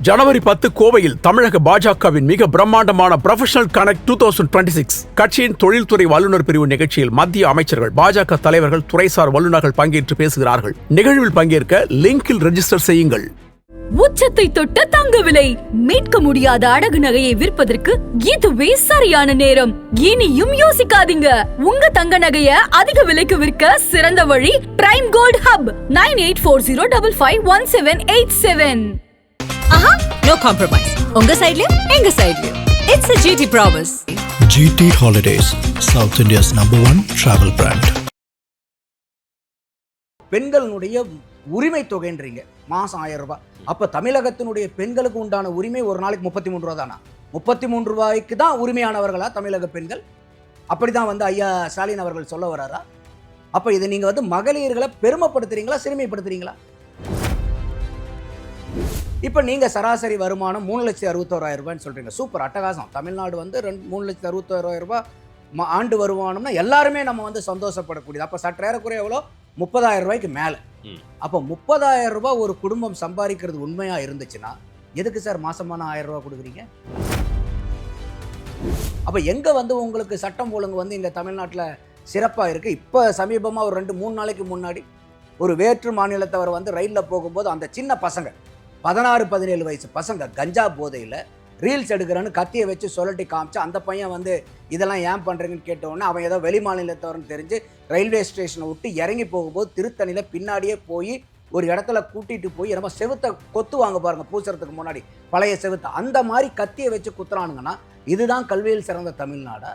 ஜனவரி 10 கோவையில் தமிழக பாஜகவின் மிக பிரம்மாண்டமான ப்ரொஃபஷனல் கனெக்ட் 2026 கட்சியின் தொழில்துறை வல்லுநர் பிரிவு நிகழ்ச்சியில் மத்திய அமைச்சர்கள், பாஜக தலைவர்கள், துறைசார் வல்லுநர்கள் பங்கேற்று பேசுகிறார்கள். நிகழ்வில் பங்கேற்க லிங்கில் ரெஜிஸ்டர் செய்யுங்கள். உச்சத்தை தொட்ட தங்க விலை, மீட்க முடியாத அடகு நகையை விற்பதற்கு இதுவே சரியான நேரம். இனியும் யோசிக்காதீங்க. உங்க தங்க நகைய அதிக விலைக்கு விற்க சிறந்த வழி Prime Gold Hub 9840551787. No compromise. உங்க சைடுலயும் எங்க சைடுலயும். It's a GT promise. GT Holidays, South India's #1 travel brand. பெண்களுடைய உரிமை தொகைன்றீங்க மாசம் 1000 ரூபாய். அப்ப தமிழகத்தினுடைய பெண்களுக்கு உண்டான உரிமை ஒரு நாளைக்கு 33 ரூபா தானா? 33 ரூபாய்க்கு தான் உரிமையானவர்களா தமிழக பெண்கள்? அப்படிதான் ஐயா ஸ்டாலின் அவர்கள் சொல்ல வராரா? அப்ப இதை நீங்க மகளிர்களை பெருமைப்படுத்துறீங்களா, சிறுமைப்படுத்துறீங்களா? இப்ப நீங்க சராசரி வருமானம் 3,61,000 ரூபாய்ன்னு சொல்றீங்க. சூப்பர், அட்டகாசம். தமிழ்நாடு 3,61,000 ரூபாய் ஆண்டு வருமானம்னா எல்லாருமே நம்ம சந்தோஷப்படக்கூடியது. அப்ப சற்று ஏறக்குறைய எவ்வளோ? 30,000 ரூபாய்க்கு மேல. அப்போ 30,000 ரூபாய் ஒரு குடும்பம் சம்பாதிக்கிறது உண்மையா இருந்துச்சுன்னா எதுக்கு சார் மாசமான 1000 ரூபாய் கொடுக்குறீங்க? அப்ப எங்க உங்களுக்கு சட்டம் ஒழுங்கு இங்க தமிழ்நாட்டில் சிறப்பா இருக்கு? இப்ப சமீபமா ஒரு 2-3 நாளைக்கு முன்னாடி ஒரு வேற்று மாநிலத்தவர் ரயில்ல போகும்போது அந்த சின்ன பசங்க 16-17 வயசு பசங்க கஞ்சா போதையில் ரீல்ஸ் எடுக்கிறேன்னு கத்தியை வச்சு சொல்லட்டி காமிச்சு அந்த பையன் இதெல்லாம் ஏன் பண்ணுறீங்கன்னு கேட்டவுடனே அவன் ஏதோ வெளி மாநிலத்தவர்னு தெரிஞ்சு ரயில்வே ஸ்டேஷனை விட்டு இறங்கி போகும்போது திருத்தணியில் பின்னாடியே போய் ஒரு இடத்துல கூட்டிகிட்டு போய் நம்ம செவுத்தை கொத்துவாங்க பாருங்கள், பூசுறதுக்கு முன்னாடி பழைய செவுத்தை, அந்த மாதிரி கத்தியை வச்சு குத்துறானுங்கன்னா இதுதான் கல்வியில் சிறந்த தமிழ்நாடா?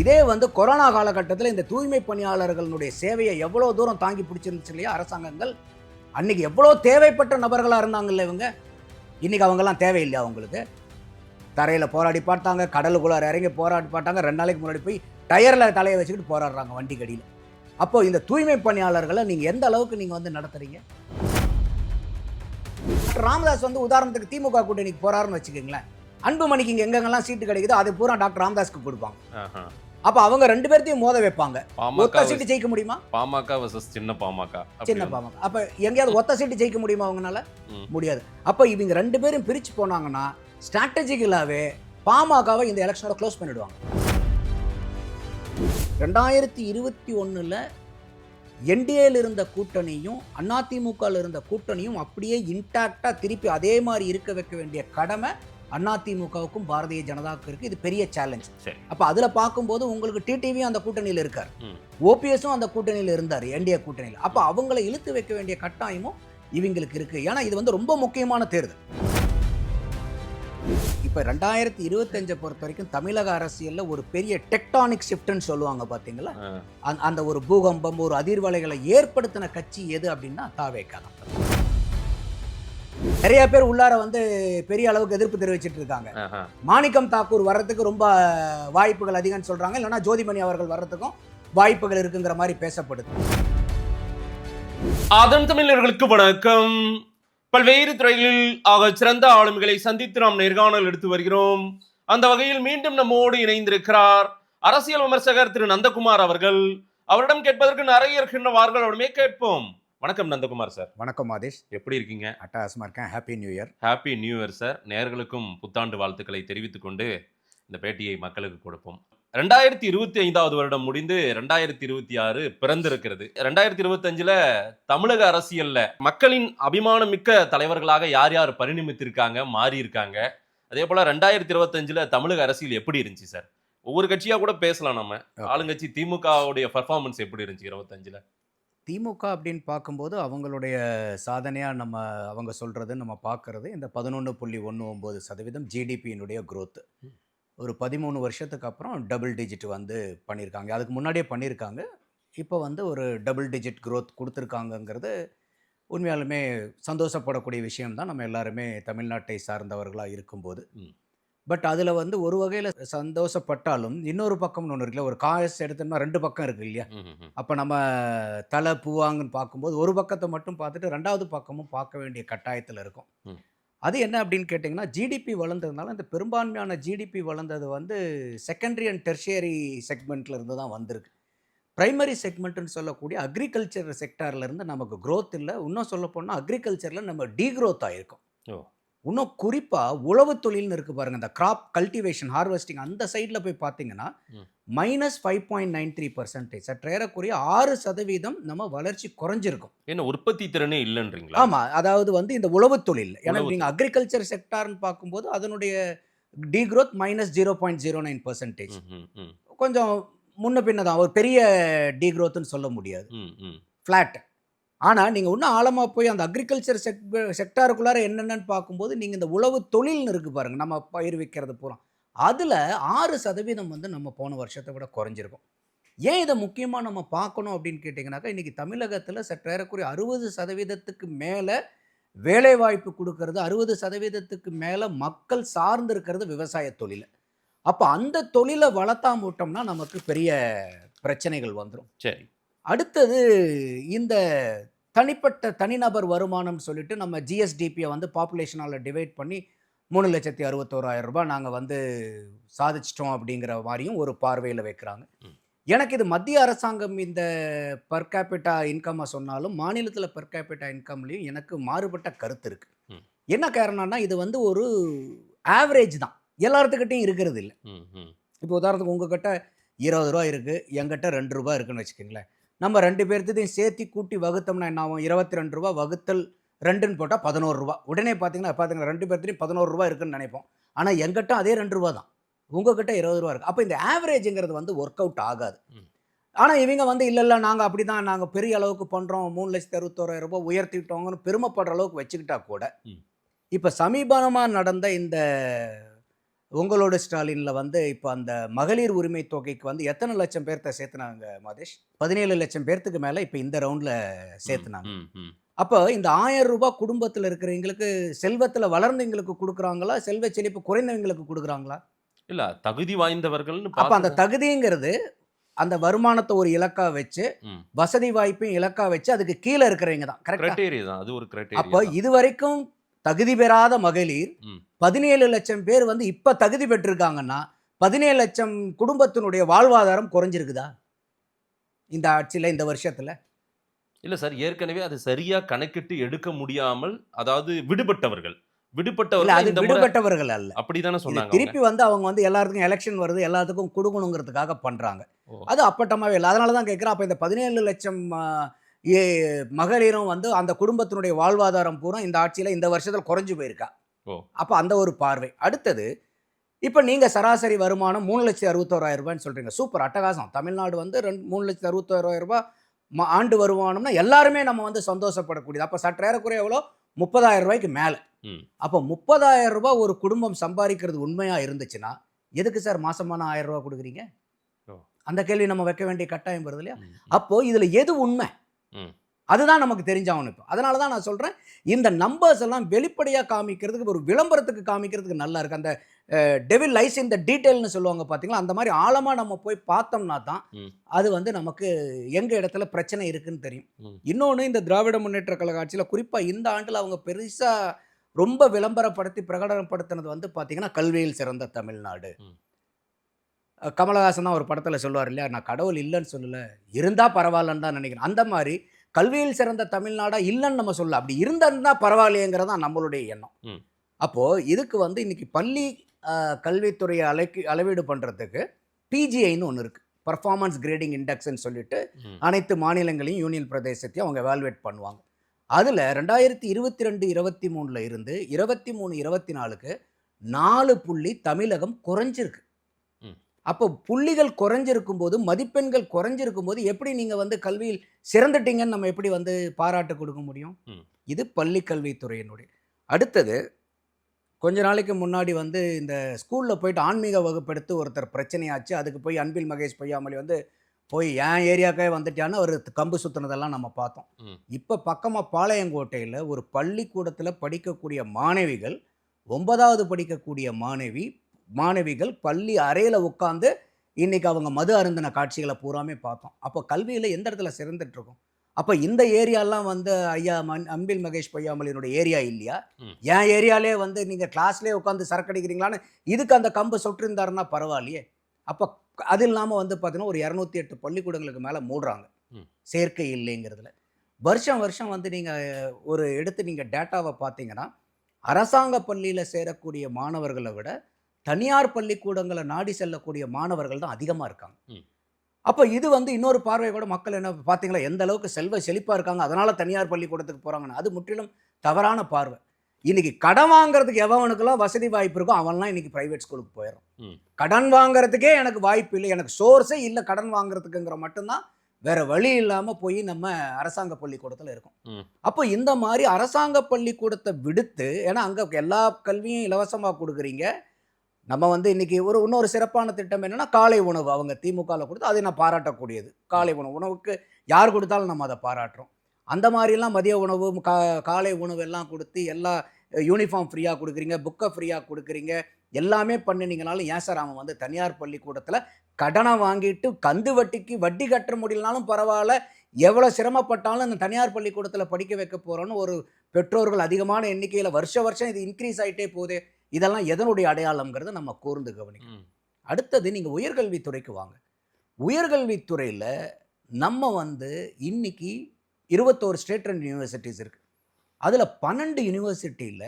இதே கொரோனா காலகட்டத்தில் இந்த தூய்மை பணியாளர்களுடைய சேவையை எவ்வளோ தூரம் தாங்கி பிடிச்சிருந்துச்சு இல்லையா அரசாங்கங்கள்? அன்னைக்கு எவ்வளோ தேவைப்பட்ட நபர்களாக இருந்தாங்கல்ல இவங்க. இன்னைக்கு அவங்கெல்லாம் தேவையில்லையா? அவங்களுக்கு தரையில் போராடி பார்த்தாங்க, கடலுக்குள்ளார இறங்கி போராடி பார்த்தாங்க, 2 நாளைக்கு முன்னாடி போய் டயரில் தலையை வச்சுக்கிட்டு போராடுறாங்க வண்டி கடியில். அப்போ இந்த தூய்மை பணியாளர்களை நீங்கள் எந்த அளவுக்கு நீங்கள் நடத்துறீங்க? ராமதாஸ் உதாரணத்துக்கு திமுக கூட்டணிக்கு போறாருன்னு வச்சுக்கோங்களேன். அன்புமணிக்கு இங்கே எங்கெங்கெல்லாம் சீட்டு கிடைக்குதோ அது பூரா டாக்டர் ராமதாஸ்க்கு கொடுப்பாங்க. அப்ப அவங்க 2 பேர்த்தையும் மோத வைப்பாங்க. ஒத்த சீட்டு ஜெயிக்க முடியுமா? பாமக vs சின்ன பாமக. அப்ப எங்கேயாவது ஒத்த சீட்டு ஜெயிக்க முடியுமா அவங்களால? முடியாது. அப்ப இவங்க 2 பேரும் பிரிச்சு போனாங்கன்னா ஸ்ட்ராட்டஜிக்கலாவே பாமகவை இந்த எலெக்ஷனோட க்ளோஸ் பண்ணிடுவாங்க. 2021 என்டிஏல இருந்த கூட்டணியும் அதிமுகவில் இருந்த கூட்டணியும் அப்படியே இன்டாக்டா திருப்பி அதே மாதிரி இருக்க வைக்க வேண்டிய கடமை அதிமுகவுக்கும் பாரதிய ஜனதாவுக்கும் இருக்கு. இது பெரிய சேலஞ்ச். அப்ப அதுல பார்க்கும்போது உங்களுக்கு டிடிவியும் அந்த கூட்டணியில் இருக்கார், ஓபிஎஸும் அந்த கூட்டணியில் இருந்தார், என்டிஏ கூட்டணியில். அப்ப அவங்களை இழுத்து வைக்க வேண்டிய கட்டாயமும் இவங்களுக்கு இருக்கு. ஏன்னா இது ரொம்ப முக்கியமான தேர்தல். இப்ப 2025 பொறுத்த வரைக்கும் தமிழக அரசியல்ல ஒரு பெரிய டெக்டானிக் ஷிஃப்ட்னு சொல்லுவாங்க பாத்தீங்களா? அந்த ஒரு பூகம்பம், ஒரு அதிர்வலைகளை ஏற்படுத்தின கட்சி எது அப்படின்னா தாவேகா தான். நிறைய பேர் உள்ளார பெரிய அளவுக்கு எதிர்ப்பு தெரிவிச்சிட்டு இருக்காங்க. மாணிக்கம் தாக்கூர் வர்றதுக்கு ரொம்ப வாய்ப்புகள் அதிகம்னு சொல்றாங்க, இல்லைன்னா ஜோதிமணி அவர்கள் வர்றதுக்கும் வாய்ப்புகள் இருக்குங்கிற மாதிரி பேசப்படுது. அதன் தமிழர்களுக்கு வணக்கம். பல்வேறு துறைகளில் ஆக சிறந்த ஆளுமைகளை சந்தித்து நாம் நேர்காணல் எடுத்து வருகிறோம். அந்த வகையில் மீண்டும் நம்மோடு இணைந்திருக்கிறார் அரசியல் விமர்சகர் திரு நந்தகுமார் அவர்கள். அவரிடம் கேட்பதற்கு நிறைய இருக்கின்றவார்கள், அவருமே கேட்போம். வணக்கம் நந்தகுமார் சார். வணக்கம் ஆதேஷ், எப்படி இருக்கீங்க? அட்டகாசமா இருக்கேன். Happy new year. Happy new year sir. நேயர்களுக்கும் புத்தாண்டு வாழ்த்துக்களை தெரிவித்துக் கொண்டு இந்த பேட்டியை மக்களுக்கு கொடுப்போம். 2025 வருடம் முடிந்து 2026 பிறந்திருக்கிறது. 2025 தமிழக அரசியல்ல மக்களின் அபிமானம் மிக்க தலைவர்களாக யார் யார் பரிணமித்திருக்காங்க, மாறி இருக்காங்க. அதே போல 2025 தமிழக அரசியல் எப்படி இருந்துச்சு சார்? ஒவ்வொரு கட்சியா கூட பேசலாம். நம்ம ஆளுங்கட்சி திமுகவுடைய பர்ஃபார்மன்ஸ் எப்படி இருந்துச்சு 25? திமுக அப்படின்னு பார்க்கும்போது அவங்களுடைய சாதனையாக அவங்க சொல்கிறது நம்ம பார்க்குறது இந்த 11.19% ஜிடிபியினுடைய growth. ஒரு 13 வருஷத்துக்கு அப்புறம் டபுள் டிஜிட் பண்ணியிருக்காங்க. அதுக்கு முன்னாடியே பண்ணியிருக்காங்க. இப்போ ஒரு டபுள் டிஜிட் growth கொடுத்துருக்காங்கங்கிறது உண்மையாலுமே சந்தோஷப்படக்கூடிய விஷயம்தான் நம்ம எல்லாருமே தமிழ்நாட்டை சார்ந்தவர்களாக இருக்கும்போது. பட் அதில் ஒரு வகையில் சந்தோஷப்பட்டாலும் இன்னொரு பக்கம்னு ஒன்று இருக்குல்ல, ஒரு காசு எடுத்தோம்னா 2 பக்கம் இருக்கு இல்லையா? அப்போ நம்ம தலை பூவாங்கன்னு பார்க்கும்போது ஒரு பக்கத்தை மட்டும் பார்த்துட்டு 2வது பக்கமும் பார்க்க வேண்டிய கட்டாயத்தில் இருக்கும். அது என்ன அப்படின்னு கேட்டிங்கன்னா, ஜிடிபி வளர்ந்ததுனால இந்த பெரும்பான்மையான ஜிடிபி வளர்ந்தது செகண்டரி அண்ட் டெர்ஷியரி செக்மெண்ட்டில் இருந்து தான் வந்திருக்கு. பிரைமரி செக்மெண்ட்னு சொல்லக்கூடிய அக்ரிகல்ச்சர் செக்டார்ல இருந்து நமக்கு growth இல்லை. இன்னும் சொல்ல போனால் அக்ரிகல்ச்சரில் நம்ம டீக்ரோத் ஆயிருக்கும். ஓ. இன்னும் குறிப்பாக உழவு தொழில்னு இருக்கு பாருங்க, இந்த கிராப் கல்டிவேஷன் ஹார்வெஸ்டிங் அந்த சைடில் போய் பார்த்தீங்கன்னா ம். -5.93%, சற்றேறக்குறைய 6% நம்ம வளர்ச்சி குறைஞ்சிருக்கும். என்ன உற்பத்தி திறனே இல்லைன்றீங்களா? ஆமாம், அதாவது வந்து இந்த உழவு தொழில், ஏன்னா உழவு நீங்கள் அக்ரிகல்ச்சர் செக்டார்னு பார்க்கும்போது அதனுடைய டீக்ரோத் -0.09%. ம், ம், ம், கொஞ்சம் முன்ன பின்ன தான், ஒரு பெரிய டீக்ரோத்னு சொல்ல முடியாது, ம், ம். ஃப்ளாட். ஆனால் நீங்கள் இன்னும் ஆழமாக போய் அந்த அக்ரிகல்ச்சர் செக்டாருக்குள்ளார என்னென்னு பார்க்கும்போது நீங்கள் இந்த உழவு தொழில்னு இருக்குது பாருங்கள், நம்ம பயிர் வைக்கிறது பூரா, அதில் 6% வந்து நம்ம போன வருஷத்தை விட குறைஞ்சிருக்கும். ஏன் இதை முக்கியமாக நம்ம பார்க்கணும் அப்படின்னு கேட்டிங்கனாக்கா, இன்றைக்கி தமிழகத்தில் சற்றேறக்குறைய 60% மேலே வேலைவாய்ப்பு கொடுக்கறது, 60% மேலே மக்கள் சார்ந்து இருக்கிறது விவசாய தொழில். அப்போ அந்த தொழிலை வளர்த்தாம விட்டோம்னா நமக்கு பெரிய பிரச்சனைகள் வந்துடும். சரி. அடுத்தது இந்த தனிப்பட்ட தனிநபர் வருமானம் சொல்லிட்டு நம்ம ஜிஎஸ்டிபியை வந்து பாப்புலேஷனால் டிவைட் பண்ணி 3,61,000 ரூபாய் நாங்கள் வந்து சாதிச்சிட்டோம் அப்படிங்கிற மாதிரியும் ஒரு பார்வையில் வைக்கிறாங்க. ம். எனக்கு இது மத்திய அரசாங்கம் இந்த பர் கேபிட்டா இன்கம்மை சொன்னாலும் மாநிலத்தில் பர் கேபிட்டா இன்கம்லையும் எனக்கு மாறுபட்ட கருத்து இருக்குது. ம். என்ன காரணம்னா இது வந்து ஒரு ஆவரேஜ் தான், எல்லாத்துக்கிட்டையும் இருக்கிறது இல்லை. ம், ம். இப்போ உதாரணத்துக்கு உங்ககிட்ட 20 ரூபா இருக்குது, என்கிட்ட 2 ரூபா இருக்குன்னு வச்சுக்கோங்களேன். நம்ம 2 பேர்த்தையும் சேர்த்து கூட்டி வகுத்தோம்னா என்ன ஆகும்? 22 ரூபா வகுத்தல் 2ன்னு போட்டால் 11 ரூபா. உடனே பார்த்தீங்கன்னா 2 பேர்த்தையும் 11 ரூபா இருக்குன்னு நினைப்போம். ஆனால் எங்கிட்ட அதே 2 ரூபா தான், உங்ககிட்ட 20 ரூபா இருக்குது. அப்போ இந்த ஆவரேஜுங்கிறது வந்து ஒர்க் அவுட் ஆகாது. ம். ஆனால் இவங்க வந்து இல்லை நாங்கள் அப்படி தான், நாங்கள் பெரிய அளவுக்கு பண்ணுறோம், 3,61,000 ரூபாய் உயர்த்திட்டோங்கன்னு பெருமைப்படுற அளவுக்கு வச்சுக்கிட்டா கூட, ம். இப்போ சமீபமாக நடந்த இந்த உங்களோட ஸ்டாலினில் வந்து இப்போ அந்த மகளிர் உரிமை தொகைக்கு வந்து எத்தனை லட்சம் பேர்த்த சேர்த்துனாங்க மாதேஷ்? 17 லட்சம் பேர்த்துக்கு மேலே இப்போ இந்த ரவுண்டில் சேர்த்துனாங்க. ம், ம். அப்போ இந்த 1000 ரூபாய் குடும்பத்தில் இருக்கிறவங்களுக்கு, செல்வத்தில் வளர்ந்தவங்களுக்கு கொடுக்குறாங்களா, செல்வ செழிப்பு குறைந்தவங்களுக்கு கொடுக்குறாங்களா? இல்ல தகுதி வாய்ந்தவர்கள்னு அப்போ அந்த பார்த்து- தகுதிங்கிறது அந்த வருமானத்தை ஒரு இலக்கா வச்சு, ம். வசதி வாய்ப்பையும் இலக்கா வச்சு, அதுக்கு கீழே இருக்கிறவங்க தான் கரெக்டாக. கிரைட்டீரியா தான், அது ஒரு அப்போ கிரைட்டீரியா தான். இதுவரைக்கும் தகுதி பெறாத மகளிர் ம். 17 லட்சம் பேர் வந்து இப்போ தகுதி பெற்றிருக்காங்கன்னா 17 லட்சம் குடும்பத்தினுடைய வாழ்வாதாரம் குறைஞ்சிருக்குதா இந்த ஆட்சியில், இந்த வருஷத்தில்? இல்ல சார், ஏற்கனவே அது சரியா கணக்கிட்டு எடுக்க முடியாமல், அதாவது விடுபட்டவர்கள் இல்லை, விடுபட்டவர்கள் அது இந்த முறை விடுபட்டவர்கள் அல்ல. அப்படிதானே இது சொன்னாங்க திருப்பி வந்து அவங்க வந்து எல்லாத்துக்கும் எலெக்ஷன் வருது, எல்லாத்துக்கும் கொடுக்கணுங்கிறதுக்காக பண்ணுறாங்க. ஓ. அது அப்பட்டமாகவே இல்லை. அதனால தான் கேட்குறேன், அப்போ இந்த 17 லட்சம் மகளிரும் வந்து அந்த குடும்பத்தினுடைய வாழ்வாதாரம் பூரா இந்த ஆட்சியில் இந்த வருஷத்தில் குறைஞ்சு போயிருக்கா? ஓ. அப்போ அந்த ஒரு பார்வை. அடுத்தது, இப்போ நீங்கள் சராசரி வருமானம் 3,61,000 ரூபாய்ன்னு சொல்கிறீங்க, சூப்பர், அட்டகாசம். தமிழ்நாடு வந்து 3,61,000 ரூபாய் ஆண்டு வருமானம்னா எல்லாருமே நம்ம வந்து சந்தோஷப்படக்கூடியது. அப்போ சற்றேறக்குறைய எவ்வளோ? 30,000 ரூபாய்க்கு மேலே. ம். அப்போ 30,000 ரூபாய் ஒரு குடும்பம் சம்பாதிக்கிறது உண்மையாக இருந்துச்சுன்னா எதுக்கு சார் மாசமான 1000 ரூபாய் கொடுக்குறீங்க? ஓ. அந்த கேள்வி நம்ம வைக்க வேண்டிய கட்டாயம் வருது இல்லையா? ம். அப்போ இதில் எது உண்மை? ம். அதுதான் நமக்கு தெரிஞ்சாகணும். இப்போ அதனால தான் நான் சொல்கிறேன், இந்த நம்பர்ஸ் எல்லாம் வெளிப்படையாக காமிக்கிறதுக்கு, ஒரு விளம்பரத்துக்கு காமிக்கிறதுக்கு நல்லா இருக்குது. அந்த டெவில் லைஸ் இன் த டீட்டெயில்னு சொல்லுவாங்க பார்த்தீங்களா, அந்த மாதிரி ஆழமாக நம்ம போய் பார்த்தோம்னா தான் ம். அது வந்து நமக்கு எங்கள் இடத்துல பிரச்சனை இருக்குன்னு தெரியும். ம். இன்னொன்று, இந்த திராவிட முன்னேற்ற கழக ஆட்சியில் குறிப்பாக இந்த ஆண்டில் அவங்க பெருசாக ரொம்ப விளம்பரப்படுத்தி பிரகடனப்படுத்தினது வந்து பார்த்தீங்கன்னா கல்வியில் சிறந்த தமிழ்நாடு. ம். கமலஹாசன் தான் ஒரு படத்தில் சொல்லுவார் இல்லையா, நான் கடவுள் இல்லைன்னு சொல்லலை, இருந்தால் பரவாயில்லன்னு தான் நினைக்கிறேன். அந்த மாதிரி கல்வியில் சிறந்த தமிழ்நாடா இல்லைன்னு நம்ம சொல்லல, அப்படி இருந்தா பரவாயில்லையேங்கிறதான் நம்மளுடைய எண்ணம். ம். அப்போது இதுக்கு வந்து இன்னைக்கு பள்ளி கல்வித்துறையை அளவீடு பண்ணுறதுக்கு பிஜிஐன்னு ஒன்று இருக்குது, பர்ஃபார்மன்ஸ் கிரேடிங் இண்டெக்ஸ்ன்னு சொல்லிட்டு ம். அனைத்து மாநிலங்களையும் யூனியன் பிரதேசத்தையும் அவங்க எவால்வேட் பண்ணுவாங்க. அதில் 2022-23 இருந்து 23-24க்கு 4 புள்ளி தமிழகம் குறைஞ்சிருக்கு. ம். அப்போ புள்ளிகள் குறைஞ்சிருக்கும் போது, மதிப்பெண்கள் குறைஞ்சிருக்கும் போது எப்படி நீங்கள் வந்து கல்வியில் சிறந்துட்டீங்கன்னு நம்ம எப்படி வந்து பாராட்டு கொடுக்க முடியும்? ம். இது பள்ளி கல்வித்துறையினுடைய. அடுத்தது, கொஞ்ச நாளைக்கு முன்னாடி வந்து இந்த ஸ்கூலில் போயிட்டு ஆன்மீக வகுப்பெடுத்து ஒருத்தர் பிரச்சனையாச்சு. அதுக்கு போய் அன்பில் மகேஷ் பொய்யாமொழி வந்து போய் என் ஏரியாக்கே வந்துட்டான்னு ஒரு கம்பு சுற்றுனதெல்லாம் நம்ம பார்த்தோம். ம். இப்போ பக்கமாக பாளையங்கோட்டையில் ஒரு பள்ளிக்கூடத்தில் படிக்கக்கூடிய மாணவிகள், 9வது படிக்கக்கூடிய மாணவிகள் பள்ளி அறையில் உட்காந்து இன்னைக்கு அவங்க மது அருந்தின காட்சிகளை பூராமே பார்த்தோம். அப்போ கல்வியில் எந்த இடத்துல சிறந்துட்டுருக்கோம்? அப்போ இந்த ஏரியாலாம் வந்து ஐயா அன்பில் மகேஷ் பொய்யாமொழியினுடைய ஏரியா இல்லையா? ம். என் ஏரியாலே வந்து நீங்கள் கிளாஸ்லேயே உட்காந்து சரக்கடிக்கிறீங்களான்னு இதுக்கு அந்த கம்பு சொட்டிருந்தாருன்னா பரவாயில்லையே. அப்போ அது இல்லாமல் வந்து பார்த்தீங்கன்னா ஒரு 208 பள்ளிக்கூடங்களுக்கு மேலே மூடுறாங்க ம். சேர்க்கை இல்லைங்கிறதுல. வருஷம் வருஷம் வந்து நீங்கள் ஒரு எடுத்து நீங்கள் டேட்டாவை பார்த்தீங்கன்னா அரசாங்க பள்ளியில் சேரக்கூடிய மாணவர்களை விட தனியார் பள்ளிக்கூடங்களை நாடி செல்லக்கூடிய மாணவர்கள் தான் அதிகமாக இருக்காங்க. ம். அப்போ இது வந்து இன்னொரு பார்வை கூட மக்கள் என்ன பார்த்தீங்களா, எந்த அளவுக்கு செல்வ செழிப்பாக இருக்காங்க, அதனால தனியார் பள்ளிக்கூடத்துக்கு போகிறாங்கன்னு. அது முற்றிலும் தவறான பார்வை. இன்னைக்கு கடன் வாங்குறதுக்கு எவனுக்கெல்லாம் வசதி வாய்ப்பு இருக்கோ அவன்லாம் இன்னைக்கு பிரைவேட் ஸ்கூலுக்கு போயிடும். ம். கடன் வாங்குறதுக்கே எனக்கு வாய்ப்பு இல்லை, எனக்கு சோர்ஸே இல்லை கடன் வாங்குறதுக்குங்கிற மட்டும்தான் வேற வழி இல்லாமல் போய் நம்ம அரசாங்க பள்ளிக்கூடத்தில் இருக்கோம். ம். அப்போ இந்த மாதிரி அரசாங்க பள்ளிக்கூடத்தை விடுத்து, ஏன்னா அங்கே எல்லா கல்வியும் இலவசமாக கொடுக்குறீங்க. நம்ம வந்து இன்னைக்கு இன்னொரு சிறப்பான திட்டம் என்னன்னா காலை உணவு அவங்க திமுகவில் கொடுத்து அதை நான் பாராட்டக்கூடியது. காலை உணவுக்கு யார் கொடுத்தாலும் நம்ம அதை பாராட்டுறோம். அந்த மாதிரிலாம் மதிய உணவு காலை உணவு எல்லாம் கொடுத்து எல்லா யூனிஃபார்ம் ஃப்ரீயாக கொடுக்குறீங்க, புக்கை ஃப்ரீயாக கொடுக்குறீங்க, எல்லாமே பண்ணினீங்கனாலும் ஏன் சார் அவன் வந்து தனியார் பள்ளிக்கூடத்தில் கடனை வாங்கிட்டு கந்து வட்டிக்கு வட்டி கட்ட முடியலனாலும் பரவாயில்ல, எவ்வளோ சிரமப்பட்டாலும் அந்த தனியார் பள்ளிக்கூடத்தில் படிக்க வைக்க போகிறோன்னு ஒரு பெற்றோர்கள் அதிகமான எண்ணிக்கையில் வருஷம் இது இன்க்ரீஸ் ஆகிட்டே போகுது. இதெல்லாம் எதனுடைய அடையாளம்ங்கிறத நம்ம கூர்ந்து கவனிக்கணும். அடுத்தது நீங்கள் உயர்கல்வித்துறைக்கு வாங்க. உயர்கல்வித்துறையில் நம்ம வந்து இன்னைக்கு 21 ஸ்டேட் அண்ட் யூனிவர்சிட்டிஸ் இருக்குது. அதில் 12 யூனிவர்சிட்டியில்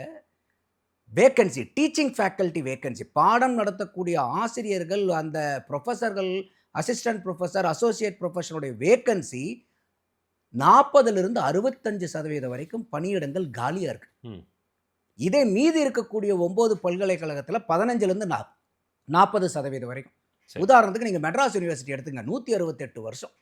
வேக்கன்சி, டீச்சிங் ஃபேக்கல்ட்டி வேக்கன்சி, பாடம் நடத்தக்கூடிய ஆசிரியர்கள், அந்த ப்ரொஃபஸர்கள், அசிஸ்டன்ட் ப்ரொஃபஸர், அசோசியேட் ப்ரொஃபஸருடைய வேக்கன்சி 40% 65% வரைக்கும் பணியிடங்கள் காலியாக இருக்குது. இதே மீதி இருக்கக்கூடிய 9 பல்கலைக்கழகத்தில் 15% 40% வரைக்கும். உதாரணத்துக்கு நீங்கள் மெட்ராஸ் யூனிவர்சிட்டி எடுத்துங்க, 168 வருஷம்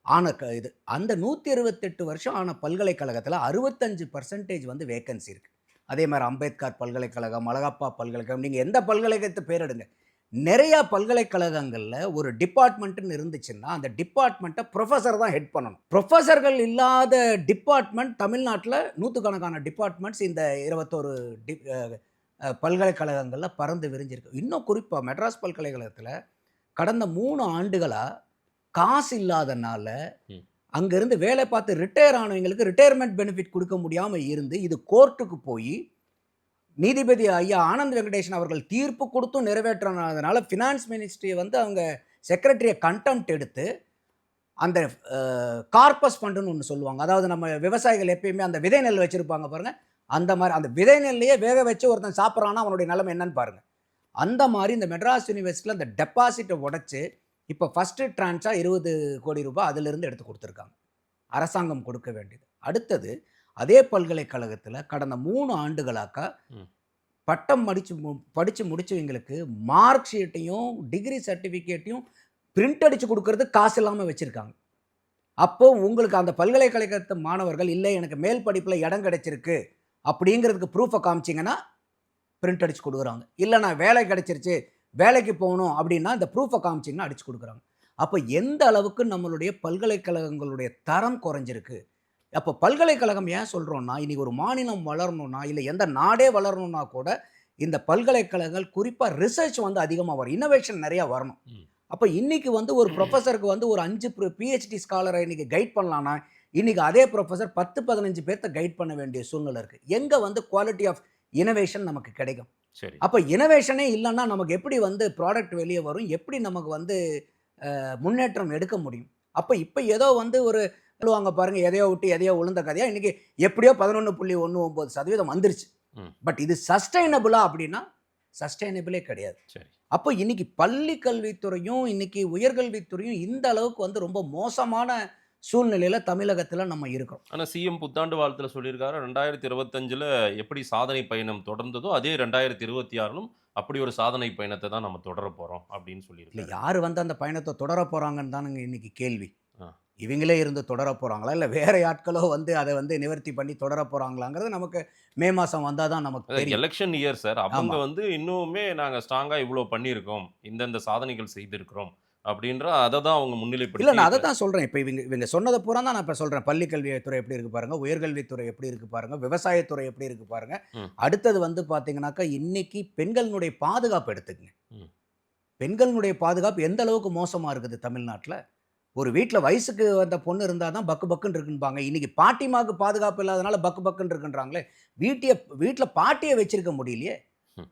ஆன இது. அந்த 168 வருஷம் ஆன பல்கலைக்கழகத்தில் 65% வந்து வேக்கன்சி இருக்குது. அதே மாதிரி அம்பேத்கர் பல்கலைக்கழகம், அழகப்பா பல்கலைக்கழகம், நீங்கள் எந்த பல்கலைக்கழகத்தை பேர் எடுங்க, நிறையா பல்கலைக்கழகங்களில் ஒரு டிபார்ட்மெண்ட்டுன்னு இருந்துச்சுன்னா அந்த டிபார்ட்மெண்ட்டை ப்ரொஃபஸர் தான் ஹெட் பண்ணணும். ப்ரொஃபஸர்கள் இல்லாத டிபார்ட்மெண்ட் தமிழ்நாட்டில் நூற்றுக்கணக்கான டிபார்ட்மெண்ட்ஸ் இந்த 21 பல்கலைக்கழகங்களில் பறந்து விரிஞ்சிருக்கு. இன்னும் குறிப்பாக மெட்ராஸ் பல்கலைக்கழகத்தில் கடந்த 3 ஆண்டுகளாக காசு இல்லாதனால அங்கேருந்து வேலை பார்த்து ரிட்டையர் ஆனவங்களுக்கு ரிட்டையர்மெண்ட் பெனிஃபிட் கொடுக்க முடியாமல் இருந்து இது கோர்ட்டுக்கு போய் நீதிபதி ஐயா ஆனந்த் வெங்கடேஷன் அவர்கள் தீர்ப்பு கொடுத்தும் நிறைவேற்றினதுனால ஃபினான்ஸ் மினிஸ்ட்ரி வந்து அவங்க செக்ரட்டரியை கண்டெம்ட் எடுத்து அந்த கார்பஸ் ஃபண்டுன்னு ஒன்று சொல்லுவாங்க. அதாவது நம்ம விவசாயிகள் எப்பயுமே அந்த விதை நெல் வச்சுருப்பாங்க பாருங்கள், அந்த மாதிரி அந்த விதை நெல்லையே வேக வச்சு ஒருத்தன் சாப்பிட்றான்னா அவனுடைய நிலைமை என்னன்னு பாருங்கள். அந்த மாதிரி இந்த மெட்ராஸ் யூனிவர்சிட்டியில் அந்த டெபாசிட்டை உடைச்சு இப்போ ஃபஸ்ட்டு ட்ரான்ஸாக 20 கோடி ரூபாய் அதிலிருந்து எடுத்து கொடுத்துருக்காங்க, அரசாங்கம் கொடுக்க வேண்டியது. அடுத்தது அதே பல்கலைக்கழகத்தில் கடந்த 3 ஆண்டுகளாக பட்டம் படித்து முடிச்சவங்களுக்கு மார்க் ஷீட்டையும் டிகிரி சர்டிஃபிகேட்டையும் பிரிண்ட் அடித்து கொடுக்கறது காசு இல்லாமல் வச்சுருக்காங்க. அப்போது உங்களுக்கு அந்த பல்கலைக்கழகத்து மாணவர்கள் இல்லை எனக்கு மேல் படிப்பில் இடம் கிடைச்சிருக்கு அப்படிங்கிறதுக்கு ப்ரூஃபை காமிச்சிங்கன்னா பிரிண்ட் அடித்து கொடுக்குறாங்க. இல்லை நான் வேலை கிடைச்சிருச்சு வேலைக்கு போகணும் அப்படின்னா இந்த ப்ரூஃபை காமிச்சிங்கன்னா அடித்து கொடுக்குறாங்க. அப்போ எந்த அளவுக்கு நம்மளுடைய பல்கலைக்கழகங்களுடைய தரம் குறைஞ்சிருக்கு. அப்போ பல்கலைக்கழகம் ஏன் சொல்கிறோன்னா, இன்றைக்கி ஒரு மாநிலம் வளரணும்னா இல்லை எந்த நாடே வளரணும்னா கூட இந்த பல்கலைக்கழகங்கள் குறிப்பாக ரிசர்ச் வந்து அதிகமாக வரும், இன்னோவேஷன் நிறையா வரணும். அப்போ இன்றைக்கி வந்து ஒரு ப்ரொஃபஸருக்கு வந்து ஒரு 5 PhD ஸ்காலரை இன்றைக்கி கைட் பண்ணலான்னா இன்றைக்கி அதே ப்ரொஃபஸர் 10-15 பேர்த்த கைட் பண்ண வேண்டிய சூழ்நிலை இருக்குது. எங்கே வந்து குவாலிட்டி ஆஃப் இனோவேஷன் நமக்கு கிடைக்கும்? சரி. அப்போ இனோவேஷனே இல்லைன்னா நமக்கு எப்படி வந்து ப்ராடக்ட் வெளியே வரும், எப்படி நமக்கு வந்து முன்னேற்றம் எடுக்க முடியும்? அப்போ இப்போ ஏதோ வந்து ஒரு சொல்லுவாங்க பாருங்கள், எதையோ விட்டு எதையோ உளுந்த கதையாக இன்றைக்கி எப்படியோ 11.19% வந்துருச்சு. பட் இது சஸ்டைனபிளா அப்படின்னா சஸ்டைனபிளே கிடையாது. சரி. அப்போ இன்னைக்கு பள்ளி கல்வித்துறையும் இன்னைக்கு உயர்கல்வித்துறையும் இந்த அளவுக்கு வந்து ரொம்ப மோசமான சூழ்நிலையில தமிழகத்தில் நம்ம இருக்கிறோம். ஆனால் சிஎம் புத்தாண்டு வாழ்த்துல சொல்லியிருக்காரு 2025 எப்படி சாதனை பயணம் தொடர்ந்ததோ அதே 2026 அப்படி ஒரு சாதனை பயணத்தை தான் நம்ம தொடர போகிறோம் அப்படின்னு இல்லை, சொல்லியிருக்காரு. யார் வந்து அந்த பயணத்தை தொடர போகிறாங்கன்னு தானுங்க இன்னைக்கு கேள்வி. இவங்களே இருந்து தொடர போகிறாங்களா இல்லை வேற ஆட்களோ வந்து அதை வந்து நிவர்த்தி பண்ணி தொடர போகிறாங்களாங்கிறது நமக்கு மே மாதம் வந்தால் தான் நமக்கு தெரியும். எலெக்ஷன் இயர் சார், அவங்க வந்து இன்னுமே நாங்கள் ஸ்ட்ராங்காக இவ்வளோ பண்ணியிருக்கோம், இந்தந்த சாதனைகள் செய்திருக்கிறோம் அப்படின்ற அதை தான் அவங்க முன்னிலைப்படுத்தி. இல்லை, நான் அதை தான் சொல்கிறேன். இப்போ இவங்க சொன்னதை பூரா தான் நான் இப்போ சொல்கிறேன். பள்ளி கல்வித்துறை எப்படி இருக்குது பாருங்கள், உயர்கல்வித்துறை எப்படி இருக்குது பாருங்கள், விவசாயத்துறை எப்படி இருக்குது பாருங்கள். அடுத்தது வந்து பார்த்தீங்கன்னாக்கா இன்னைக்கு பெண்களினுடைய பாதுகாப்பு எடுத்துக்கங்க. பெண்களினுடைய பாதுகாப்பு எந்த அளவுக்கு மோசமாக இருக்குது தமிழ்நாட்டில். ஒரு வீட்டில் வயசுக்கு வந்த பொண்ணு இருந்தால் தான் பக்கு பக்குன்னு இருக்குன்பாங்க. இன்றைக்கி பாட்டிமாவுக்கு பாதுகாப்பு இல்லாதனால பக்கு பக்குன்னு இருக்குன்றாங்களே. வீட்டில் பாட்டியை வச்சிருக்க முடியலையே.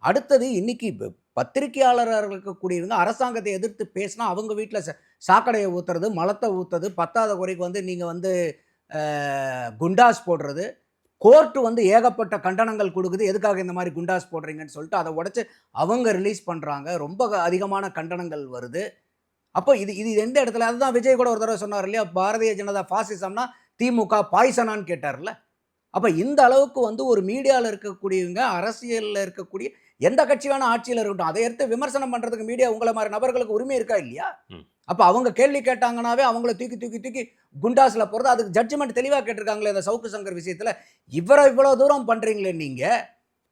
அடுத்தது இன்னைக்கு பத்திரிகையாளர்கள் இருக்கக்கூடியவங்க அரசாங்கத்தை எதிர்த்து பேசினா அவங்க வீட்டில் சாக்கடையை ஊற்றுறது, மலத்தை ஊற்றுறது, பத்தாத குறைக்கு வந்து நீங்கள் வந்து குண்டாஸ் போடுறது, கோர்ட்டு வந்து ஏகப்பட்ட கண்டனங்கள் கொடுக்குது, எதுக்காக இந்த மாதிரி குண்டாஸ் போடுறீங்கன்னு சொல்லிட்டு அதை உடச்சி அவங்க ரிலீஸ் பண்ணுறாங்க. ரொம்ப அதிகமான கண்டனங்கள் வருது. அப்போ இது இது எந்த இடத்துல, அதுதான் விஜய் கூட ஒரு தடவை சொன்னார் இல்லையா, பாரதிய ஜனதா ஃபாசிசம்னா திமுக பாய்சனான்னு கேட்டார்ல. அப்போ இந்த அளவுக்கு வந்து ஒரு மீடியாவில் இருக்கக்கூடியவங்க, அரசியலில் இருக்கக்கூடிய எந்த கட்சி வேணா ஆட்சியில் இருக்கட்டும், அதை எடுத்து விமர்சனம் பண்ணுறதுக்கு மீடியா உங்களை மாதிரி நபர்களுக்கு உரிமை இருக்கா இல்லையா? அப்போ அவங்க கேள்வி கேட்டாங்கன்னாவே அவங்கள தூக்கி தூக்கி தூக்கி குண்டாஸில் போகிறது. அதுக்கு ஜட்ஜ்மெண்ட் தெளிவாக கேட்டிருக்காங்களே இந்த சவுக்கு சங்கர் விஷயத்தில். இவ்வளோ தூரம் பண்ணுறீங்களே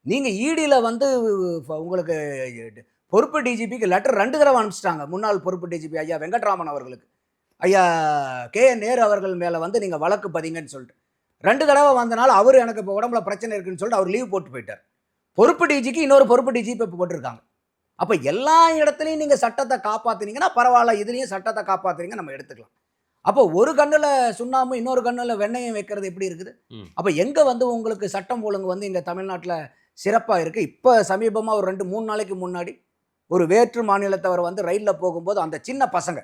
நீங்கள் ஈடியில் வந்து உங்களுக்கு பொறுப்பு டிஜிபிக்கு லெட்டர் 2 தடவை அனுப்பிச்சிட்டாங்க. முன்னாள் பொறுப்பு டிஜிபி ஐயா வெங்கட்ராமன் அவர்களுக்கு, ஐயா KN நேரு அவர்கள் மேலே வந்து நீங்கள் வழக்கு பதிங்கன்னு சொல்லிட்டு 2 தடவை வந்தனால அவர் எனக்கு இப்போ உடம்புல பிரச்சனை இருக்குன்னு சொல்லிட்டு அவர் லீவ் போட்டு போயிட்டார். பொறுப்பு டிஜிக்கு இன்னொரு பொறுப்பு டிஜிபி இப்போ போட்டிருக்காங்க. அப்போ எல்லா இடத்துலையும் நீங்கள் சட்டத்தை காப்பாற்றுனீங்கன்னா பரவாயில்ல, இதுலேயும் சட்டத்தை காப்பாற்றுறீங்க நம்ம எடுத்துக்கலாம். அப்போ ஒரு கண்ணில் சுண்ணாம்பு இன்னொரு கண்ணில் வெண்ணையும் வைக்கிறது எப்படி இருக்குது? அப்போ எங்கே வந்து உங்களுக்கு சட்டம் ஒழுங்கு வந்து இங்கே தமிழ்நாட்டில் சிறப்பாக இருக்குது? இப்போ சமீபமாக ஒரு 2-3 நாளைக்கு முன்னாடி ஒரு வேற்று மாநிலத்தவர் வந்து ரயிலில் போகும்போது அந்த சின்ன பசங்க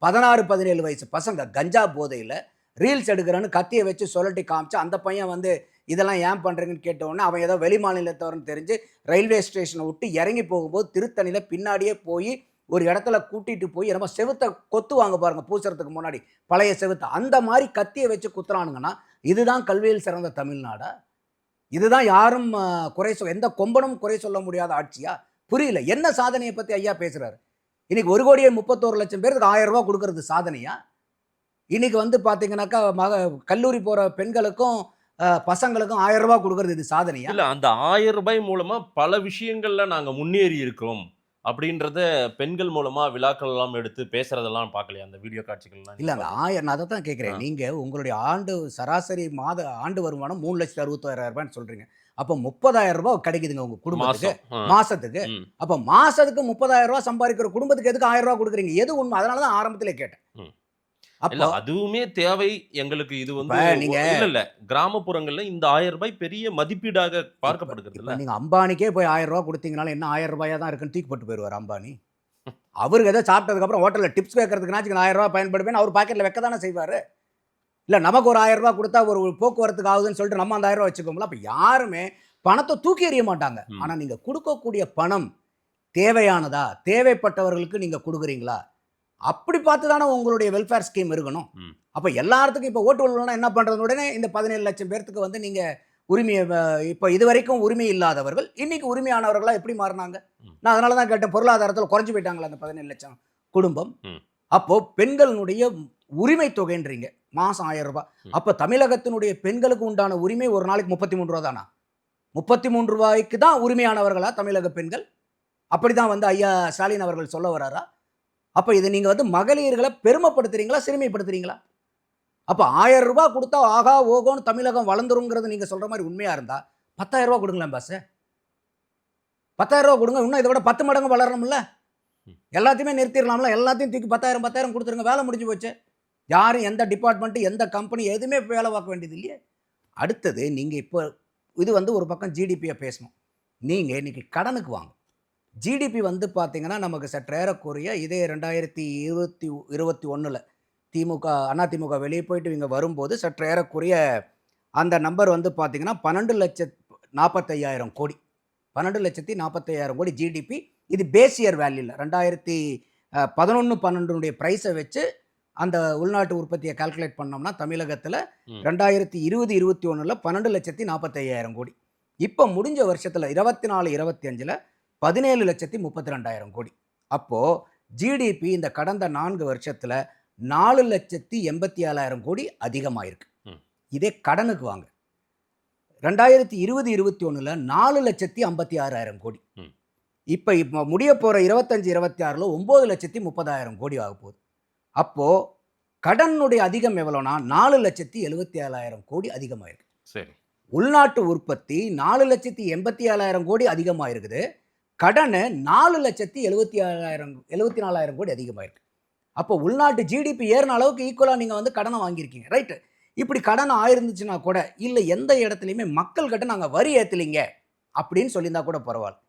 16-17 வயசு பசங்க கஞ்சா போதையில் ரீல்ஸ் எடுக்கிறேன்னு கத்தியை வச்சு சொல்லட்டி காமிச்சு, அந்த பையன் வந்து இதெல்லாம் ஏன் பண்ணுறீங்கன்னு கேட்டவுடனே அவன் ஏதோ வெளி மாநிலத்தவர்னு தெரிஞ்சு ரயில்வே ஸ்டேஷனை விட்டு இறங்கி போகும்போது திருத்தணியில் பின்னாடியே போய் ஒரு இடத்துல கூட்டிகிட்டு போய் நம்ம செவுத்தை கொத்துவாங்க பாருங்கள் பூசுறதுக்கு முன்னாடி, பழைய செவுத்தை, அந்த மாதிரி கத்தியை வச்சு குத்துறானுங்கன்னா இதுதான் கல்வியில் சிறந்த தமிழ்நாடா? இதுதான் யாரும் எந்த கொம்பனும் குறை சொல்ல முடியாத ஆட்சியா? புரியல. என்ன சாதனையை பற்றி ஐயா பேசுகிறாரு? இன்னைக்கு 1,31,00,000 பேருக்கு 1000 ரூபா கொடுக்கறது சாதனையா? இன்னைக்கு வந்து பார்த்தீங்கன்னாக்கா கல்லூரி போகிற பெண்களுக்கும் பசங்களுக்கும் 1000 ரூபா கொடுக்கறது இது சாதனையா? இல்ல, அந்த 1000 ரூபாய் மூலமா பல விஷயங்கள்ல நாங்க முன்னேறி இருக்கிறோம் அப்படின்றத பெண்கள் மூலமா விழாக்கள் எல்லாம் எடுத்து பேசுறதெல்லாம் பார்க்கலையா அந்த வீடியோ காட்சிகள்லாம்? இல்ல, அந்த 1000 நான் அதை தான் கேட்குறேன். நீங்க உங்களுடைய சராசரி ஆண்டு வருமானம் 3,61,000 ரூபாய்ன்னு சொல்றீங்க. அப்போ 30,000 ரூபாய் கிடைக்குதுங்க உங்க குடும்பத்துக்கு மாசத்துக்கு. அப்ப மாசத்துக்கு 30,000 ரூபாய் சம்பாதிக்கிற குடும்பத்துக்கு எதுக்கு 1000 ரூபாய் கொடுக்குறீங்க? எது உண்மை? அதனாலதான் ஆரம்பத்திலே கேட்டேன். இல்ல, அதுவுமே தேவை எங்களுக்கு. இது வந்து நீங்க இல்ல கிராமப்புறங்கள்ல இந்த 1000 ரூபாய் பெரிய மதிப்பீடாக பார்க்கப்படுகிறது இல்ல. நீங்க அம்பானிக்கே போய் 1000 ரூபாய் கொடுத்தீங்கனால என்ன 1000 ரூபாயா தான் இருக்குன்னு தூக்கி போட்டு போயிடுவார் அம்பானி. அவருக்கு ஏதோ சாப்பிட்டதுக்கு அப்புறம் ஹோட்டல்ல டிப்ஸ் கேட்கறதுக்குனாச்சும் 1000 ரூபாய் பயன்படுவேன் அவர் பாக்கெட்ல வைக்க தானே செய்வாரு. இல்ல, நமக்கு ஒரு 1000 ரூபாய் கொடுத்தா ஒரு போக்குவரத்துக்கு ஆகுதுன்னு சொல்லிட்டு நம்ம அந்த 1000 ரூபாய் வச்சுக்கோங்களா? அப்ப யாருமே பணத்தை தூக்கி எறிய மாட்டாங்க. ஆனா நீங்க கொடுக்கக்கூடிய பணம் தேவையானதா, தேவைப்பட்டவர்களுக்கு நீங்க கொடுக்குறீங்களா, அப்படி பார்த்து தானே உங்களுடைய வெல்ஃபேர் ஸ்கீம் இருக்கணும். அப்போ எல்லாத்துக்கும் இப்போ ஓட்டு விழுனா என்ன பண்ணுறது? உடனே இந்த 17 லட்சம் பேர்த்துக்கு வந்து நீங்கள் உரிமையை, இப்போ இது வரைக்கும் உரிமை இல்லாதவர்கள் இன்னைக்கு உரிமையானவர்களாக எப்படி மாறினாங்க? நான் அதனால தான் கேட்டேன், பொருளாதாரத்தில் குறைஞ்சி போயிட்டாங்களா அந்த 17 லட்சம் குடும்பம்? அப்போ பெண்களுடைய உரிமை தொகைன்றீங்க மாதம் 1000 ரூபாய். அப்போ தமிழகத்தினுடைய பெண்களுக்கு உண்டான உரிமை ஒரு நாளைக்கு 33 ரூபா தானா? 33 ரூபாய்க்கு தான் உரிமையானவர்களா தமிழக பெண்கள்? அப்படிதான் வந்து ஐயா ஸ்டாலின் அவர்கள் சொல்ல வராரா? அப்போ இதை நீங்கள் வந்து மகளிர்களை பெருமைப்படுத்துறீங்களா, சிறுமைப்படுத்துறீங்களா? அப்போ 1000 ரூபாய் கொடுத்தா ஆகா ஓகோன்னு தமிழகம் வளர்ந்துருங்கிறது நீங்கள் சொல்கிற மாதிரி உண்மையாக இருந்தால் 10,000 ரூபா கொடுங்களேன் பாஸ். 10,000 ரூபா கொடுங்க, இன்னும் இதை விட 10 மடங்கு வளரணும்ல. எல்லாத்தையுமே நிறுத்திடலாம்ல. எல்லாத்தையும் தூக்கி 10,000 கொடுத்துருங்க, வேலை முடிஞ்சு போச்சு. யாரும் எந்த டிபார்ட்மெண்ட்டு எந்த கம்பெனி எதுவுமே வேலை பார்க்க வேண்டியது இல்லையே. அடுத்தது நீங்கள் இப்போ இது வந்து ஒரு பக்கம் ஜிடிபியை பேசணும். நீங்கள் இன்னைக்கு கடனுக்கு வாங்க. ஜிடிபி வந்து பார்த்தீங்கன்னா நமக்கு சற்றேறக்குறைய இதே 2021 அதிமுக வெளியே போயிட்டு இங்கே வரும்போது சற்றேறக்குறைய அந்த நம்பர் வந்து பார்த்தீங்கன்னா 12,45,000 கோடி, 12,45,000 கோடி ஜிடிபி. இது பேஸ் இயர் வேல்யூவில் 2011-12 ப்ரைஸை வச்சு அந்த உள்நாட்டு உற்பத்தியை கால்குலேட் பண்ணோம்னா தமிழகத்தில் 2020-21 12,45,000 கோடி. இப்போ முடிஞ்ச வருஷத்தில் 24-25 17,32,000 கோடி. அப்போது ஜிடிபி இந்த கடந்த 4 வருஷத்தில் 4,87,000 கோடி அதிகமாயிருக்கு. இதே கடனுக்கு வாங்க 2020-21 4,56,000 கோடி. இப்போ முடிய போகிற 25-26 9,30,000 கோடி ஆக போகுது. அப்போது கடனுடைய அதிகம் எவ்வளோனா 4,77,000 கோடி அதிகமாயிருக்கு. சரி, உள்நாட்டு உற்பத்தி 4,87,000 கோடி அதிகமாயிருக்குது. கடன் 4,74,000 கோடி அதிகமாயிருக்கு. அப்போ உள்நாட்டு ஜிடிபி ஏறின அளவுக்கு ஈக்குவலாக நீங்கள் வந்து கடனை வாங்கியிருக்கீங்க, ரைட்டு. இப்படி கடன் ஆயிருந்துச்சுன்னா கூட இல்லை எந்த இடத்துலையுமே மக்கள் கிட்ட நாங்கள் வரி ஏற்றலிங்க அப்படின்னு சொல்லியிருந்தா கூட பரவாயில்ல.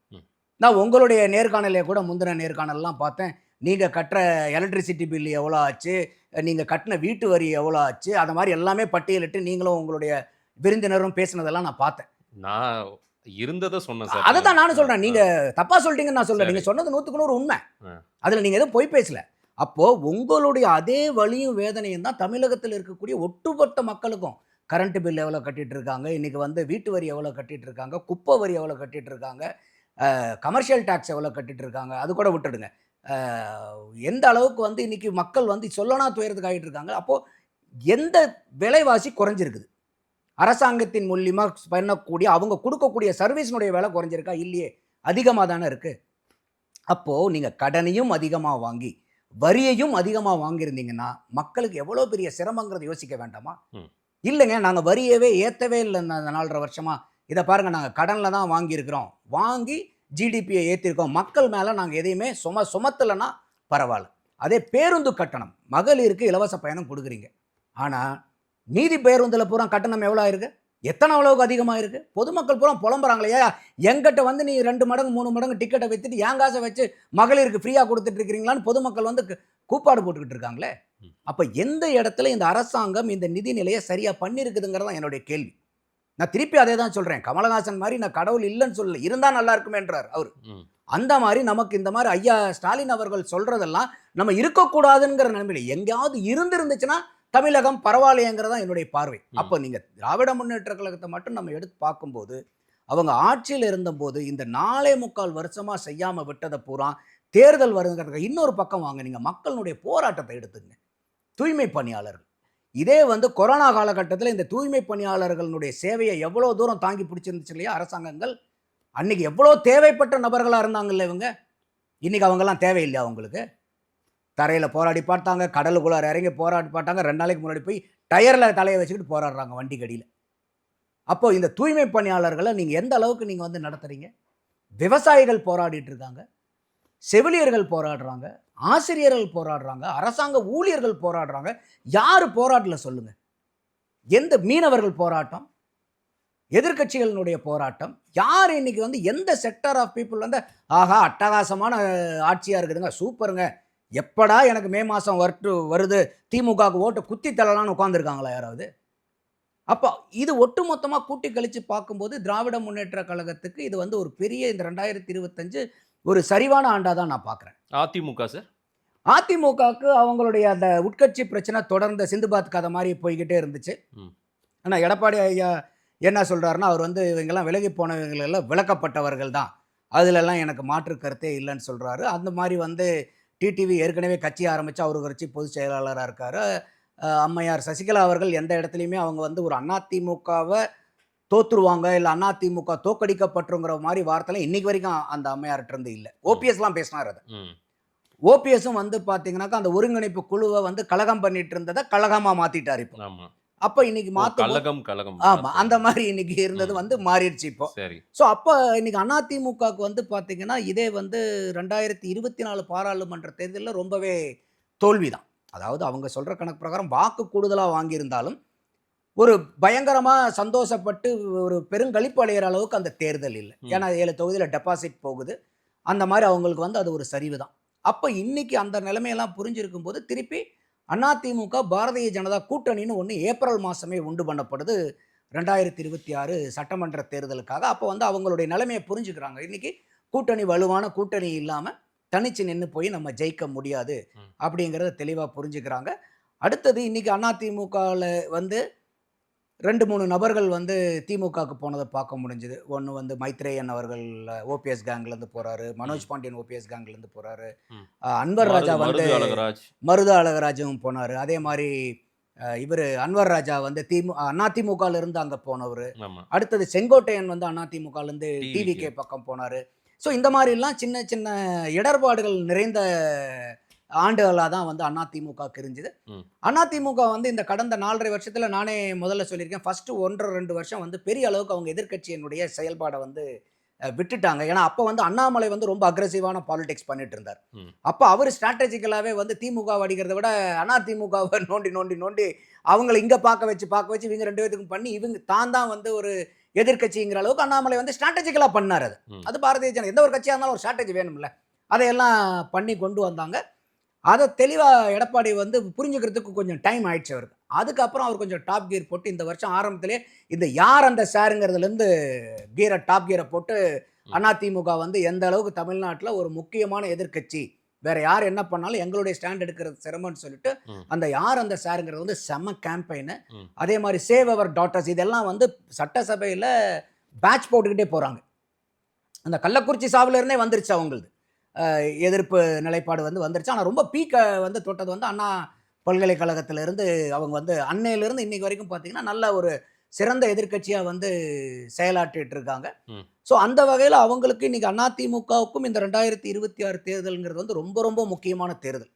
நான் உங்களுடைய நேர்காணலே கூட முந்தின நேர்காணல்லாம் பார்த்தேன். நீங்கள் கட்டுற எலக்ட்ரிசிட்டி பில் எவ்வளோ ஆச்சு, நீங்கள் கட்டின வீட்டு வரி எவ்வளோ ஆச்சு, அது மாதிரி எல்லாமே பட்டியலிட்டு நீங்களும் உங்களுடைய விருந்தினரும் பேசினதெல்லாம் நான் பார்த்தேன். நான் இருந்ததை சொன்னேன் சார். அதை தான் நானும் சொல்கிறேன். நீங்கள் தப்பாக சொல்லிட்டீங்கன்னு நான் சொல்கிறேன். நீங்கள் சொன்னது 100க்கு 100 உண்மை. அதில் நீங்கள் எதுவும் பொய் பேசல. அப்போது உங்களுடைய அதே வலியும் வேதனையும் தான் தமிழகத்தில் இருக்கக்கூடிய ஒட்டுமொத்த மக்களுக்கும். கரண்ட் பில் எவ்வளோ கட்டிகிட்டு இருக்காங்க, இன்றைக்கி வந்து வீட்டு வரி எவ்வளோ கட்டிகிட்டு இருக்காங்க, குப்பை வரி எவ்வளோ கட்டிகிட்டு இருக்காங்க, கமர்ஷியல் டேக்ஸ் எவ்வளோ கட்டிகிட்டு இருக்காங்க, அது கூட விட்டுடுங்க. எந்த அளவுக்கு வந்து இன்றைக்கி மக்கள் வந்து சொல்லனா துயரத்துக்கு ஆகிட்டு இருக்காங்க. அப்போது எந்த விலைவாசி குறைஞ்சிருக்குது? அரசாங்கத்தின் மூலியமாக பண்ணக்கூடிய அவங்க கொடுக்கக்கூடிய சர்வீஸினுடைய விலை குறைஞ்சிருக்கா? இல்லையே, அதிகமாக தானே இருக்குது. அப்போது நீங்கள் கடனையும் அதிகமாக வாங்கி வரியையும் அதிகமாக வாங்கியிருந்தீங்கன்னா மக்களுக்கு எவ்வளோ பெரிய சிரமங்கிறத யோசிக்க வேண்டாமா? இல்லைங்க, நாங்கள் வரியவே ஏற்றவே இல்லை இந்த 4.5 வருஷமாக. இதை பாருங்கள், நாங்கள் கடனில் தான் வாங்கியிருக்கிறோம், வாங்கி ஜிடிபியை ஏற்றிருக்கோம், மக்கள் மேலே நாங்கள் எதையுமே சுமத்தலைன்னா பரவாயில்ல. அதே பேருந்து கட்டணம், மகளிருக்கு இலவச பயணம் கொடுக்குறீங்க, ஆனால் மீதி பேருந்தில் பூரா கட்டணம் எவ்வளோ ஆயிருக்கு? எத்தனை அளவுக்கு அதிகமாக இருக்குது? பொதுமக்கள் பூரா புலம்புறாங்களே, எங்கிட்ட வந்து நீ 2 மடங்கு 3 மடங்கு டிக்கெட்டை வச்சுட்டு ஏன் காசை வச்சு மகளிருக்கு ஃப்ரீயாக கொடுத்துட்டு இருக்கிறீங்களான்னு பொதுமக்கள் வந்து கூப்பாடு போட்டுக்கிட்டு இருக்காங்களே. அப்போ எந்த இடத்துல இந்த அரசாங்கம் இந்த நிதிநிலையை சரியாக பண்ணியிருக்குதுங்கிறது தான் என்னுடைய கேள்வி. நான் திருப்பி அதே தான் சொல்கிறேன். கமலஹாசன் மாதிரி நான் கடவுள் இல்லைன்னு சொல்லலை, இருந்தால் நல்லா இருக்குமேன்றார் அவர். அந்த மாதிரி நமக்கு இந்த மாதிரி ஐயா ஸ்டாலின் அவர்கள் சொல்கிறதெல்லாம் நம்ம இருக்கக்கூடாதுங்கிற நிலைமையில் எங்கேயாவது இருந்துருந்துச்சுன்னா தமிழகம் பரவாயில்லைங்கிறதான் என்னுடைய பார்வை. அப்போ நீங்கள் திராவிட முன்னேற்ற கழகத்தை மட்டும் நம்ம எடுத்து பார்க்கும்போது அவங்க ஆட்சியில் இருந்தபோது இந்த 4.25 வருஷமாக செய்யாமல் விட்டதை பூரா தேர்தல் வருங்கிறதுக்கு இன்னொரு பக்கம் வாங்க. நீங்கள் மக்களுடைய போராட்டத்தை எடுத்துங்க. தூய்மை பணியாளர்கள், இதே வந்து கொரோனா காலகட்டத்தில் இந்த தூய்மை பணியாளர்களுடைய சேவையை எவ்வளோ தூரம் தாங்கி பிடிச்சிருந்துச்சு இல்லையா அரசாங்கங்கள்? அன்றைக்கி எவ்வளோ தேவைப்பட்ட நபர்களாக இருந்தாங்கல்ல இவங்க. இன்றைக்கி அவங்கெல்லாம் தேவையில்லையா? அவங்களுக்கு தரையில் போராடி பார்த்தாங்க, கடலுக்குள்ளார இறங்கி போராடி பார்த்தாங்க, 2 நாளைக்கு முன்னாடி போய் டயரில் தலையை வச்சுக்கிட்டு போராடுறாங்க வண்டி கடியில். அப்போ இந்த தூய்மை பணியாளர்களை நீங்கள் எந்த அளவுக்கு நீங்கள் வந்து நடத்துகிறீங்க? விவசாயிகள் போராடிட்டு இருக்காங்க, செவிலியர்கள் போராடுறாங்க, ஆசிரியர்கள் போராடுறாங்க, அரசாங்க ஊழியர்கள் போராடுறாங்க. யார் போராட்டல சொல்லுங்க? எந்த மீனவர்கள் போராட்டம், எதிர்கட்சிகளினுடைய போராட்டம், யார் இன்னைக்கு வந்து எந்த செக்டர் ஆஃப் பீப்புள் வந்து ஆஹா அட்டகாசமான ஆட்சியாக இருக்குதுங்க, சூப்பருங்க, எப்படா எனக்கு மே மாதம் வருது திமுகவுக்கு ஓட்டு குத்தி தள்ளலான்னு உட்காந்துருக்காங்களா யாராவது? அப்போ இது ஒட்டுமொத்தமாக கூட்டி கழித்து பார்க்கும்போது திராவிட முன்னேற்ற கழகத்துக்கு இது வந்து ஒரு பெரிய இந்த 2025 ஒரு சரிவான ஆண்டாக தான் நான் பார்க்குறேன். அதிமுக சார், அதிமுகவுக்கு அவங்களுடைய அந்த உட்கட்சி பிரச்சனை தொடர்ந்த சிந்துபாத் கதை மாதிரி போய்கிட்டே இருந்துச்சு. ஆனால் எடப்பாடி ஐயா என்ன சொல்கிறாருன்னா, அவர் வந்து இவங்கெல்லாம் விலகி போனவங்களெல்லாம் விளக்கப்பட்டவர்கள் தான், அதிலெல்லாம் எனக்கு மாற்று கருத்தே இல்லைன்னு சொல்கிறாரு. அந்த மாதிரி வந்து டிடிவி ஏற்கனவே கட்சி ஆரம்பித்து அவர் கட்சி பொதுச் செயலாளராக இருக்கார். அம்மையார் சசிகலா அவர்கள் எந்த இடத்துலையுமே அவங்க வந்து ஒரு அதிமுகவை தோற்றுருவாங்க இல்லை அதிமுக தோக்கடிக்கப்பட்டுங்கிற மாதிரி வார்த்தைலாம் இன்னைக்கு வரைக்கும் அந்த அம்மையார்கிட்ட இல்லை. ஓபிஎஸ்லாம் பேசினார். அதை ஓபிஎஸும் வந்து பார்த்தீங்கன்னாக்கா அந்த ஒருங்கிணைப்பு குழுவை வந்து கலகம் பண்ணிட்டு இருந்ததை கலகமாக மாற்றிட்டார் இப்போ. அப்போ இன்னைக்கு கலகம் ஆமாம், அந்த மாதிரி இன்னைக்கு இருந்தது வந்து மாறிடுச்சு இப்போ. சரி. ஸோ அப்போ இன்னைக்கு அதிமுகவுக்கு வந்து பார்த்தீங்கன்னா இதே வந்து 2024 பாராளுமன்ற தேர்தலில் ரொம்பவே தோல்வி தான். அதாவது அவங்க சொல்கிற கணக்கு பிரகாரம் வாக்கு கூடுதலாக வாங்கியிருந்தாலும் ஒரு பயங்கரமாக சந்தோஷப்பட்டு ஒரு பெருங்களிப்பு அடைகிற அளவுக்கு அந்த தேர்தல் இல்லை. ஏன்னா 7 தொகுதியில் டெபாசிட் போகுது. அந்த மாதிரி அவங்களுக்கு வந்து அது ஒரு சரிவு தான். அப்போ இன்னைக்கு அந்த நிலைமையெல்லாம் புரிஞ்சிருக்கும் போது திருப்பி அதிமுக பாரதிய ஜனதா கூட்டணின்னு ஒன்று ஏப்ரல் மாதமே உண்டு பண்ணப்படுது 2026 சட்டமன்ற தேர்தலுக்காக. அப்போ வந்து அவங்களுடைய நிலைமையை புரிஞ்சுக்கிறாங்க. இன்னைக்கு கூட்டணி வலுவான கூட்டணி இல்லாமல் தனிச்சு நின்று போய் நம்ம ஜெயிக்க முடியாது அப்படிங்கிறத தெளிவாக புரிஞ்சுக்கிறாங்க. அடுத்தது இன்னைக்கு அதிமுகவில் வந்து 2-3 நபர்கள் வந்து திமுகவுக்கு போனதை பார்க்க முடிஞ்சுது. ஒன்று வந்து மைத்ரேயன் அவர்கள் ஓபிஎஸ் கேங்லேருந்து போகிறாரு, மனோஜ் பாண்டியன் ஓபிஎஸ் கேங்லேருந்து போகிறாரு, அன்வர் ராஜா வந்து மருது அழகராஜும் போனார். அதே மாதிரி இவர் அன்வர் ராஜா வந்து அதிமுகலேருந்து அங்கே போனவர். அடுத்தது செங்கோட்டையன் வந்து அதிமுகலேருந்து டிவிகே பக்கம் போனார். ஸோ இந்த மாதிரிலாம் சின்ன சின்ன இடர்பாடுகள் நிறைந்த ஆண்டுகளாக தான் வந்து அதிமுக இருந்துது. அதிமுக வந்து இந்த கடந்த 4.5 வருஷத்தில் நானே முதல்ல சொல்லியிருக்கேன், ஃபஸ்ட்டு 1.5-2 வருஷம் வந்து பெரிய அளவுக்கு அவங்க எதிர்க்கட்சியினுடைய செயல்பாடை வந்து விட்டுட்டாங்க. ஏன்னா அப்போ வந்து அண்ணாமலை வந்து ரொம்ப அக்ரெசிவான பாலிடிக்ஸ் பண்ணிட்டு இருந்தார். அப்போ அவர் ஸ்ட்ராட்டஜிக்கலாகவே வந்து திமுக அடிக்கிறத விட அதிமுகவை நோண்டி நோண்டி நோண்டி அவங்களை இங்கே பார்க்க வச்சு இவங்க 2 பேத்துக்கும் பண்ணி இவங்க தான் வந்து ஒரு எதிர்க்கட்சிங்கிற அளவுக்கு அண்ணாமலை வந்து ஸ்ட்ராட்டஜிக்கலாக பண்ணார். அது பாரதிய ஜனதா எந்த ஒரு கட்சியாக இருந்தாலும் ஒரு ஸ்ட்ராட்டஜி வேணும்ல, அதையெல்லாம் பண்ணி கொண்டு வந்தாங்க. அதை தெளிவாக எடப்பாடி வந்து புரிஞ்சுக்கிறதுக்கு கொஞ்சம் டைம் ஆயிடுச்சு அவருக்கு. அதுக்கப்புறம் அவர் கொஞ்சம் டாப் கியர் போட்டு இந்த வருஷம் ஆரம்பத்திலே இந்த யார் அந்த சாருங்கிறதுலேருந்து டாப் கியரை போட்டு அதிமுக வந்து எந்த அளவுக்கு தமிழ்நாட்டில் ஒரு முக்கியமான எதிர்க்கட்சி, வேற யார் என்ன பண்ணாலும் எங்களுடைய ஸ்டாண்ட் எடுக்கிறது சிரமம்னு சொல்லிட்டு அந்த யார் அந்த சாருங்கிறது வந்து செம்ம கேம்பெயின். அதே மாதிரி சேவ் அவர் டாட்டர்ஸ் இதெல்லாம் வந்து சட்டசபையில் பேட்ச் போட்டுக்கிட்டே போகிறாங்க. அந்த கள்ளக்குறிச்சி சாவுல இருந்தே வந்துருச்சு அவங்களது எதிர்ப்பு நிலைப்பாடு வந்து வந்துருச்சு. ஆனால் ரொம்ப பீக்கை வந்து தொட்டது வந்து அண்ணா பல்கலைக்கழகத்திலிருந்து அவங்க வந்து அன்னையிலிருந்து இன்னைக்கு வரைக்கும் பார்த்தீங்கன்னா நல்ல ஒரு சிறந்த எதிர்க்கட்சியாக வந்து செயலாற்றிட்டு இருக்காங்க. ஸோ அந்த வகையில் அவங்களுக்கு இன்னைக்கு அதிமுகவுக்கும் இந்த 2026 தேர்தல்ங்கிறது வந்து ரொம்ப ரொம்ப முக்கியமான தேர்தல்.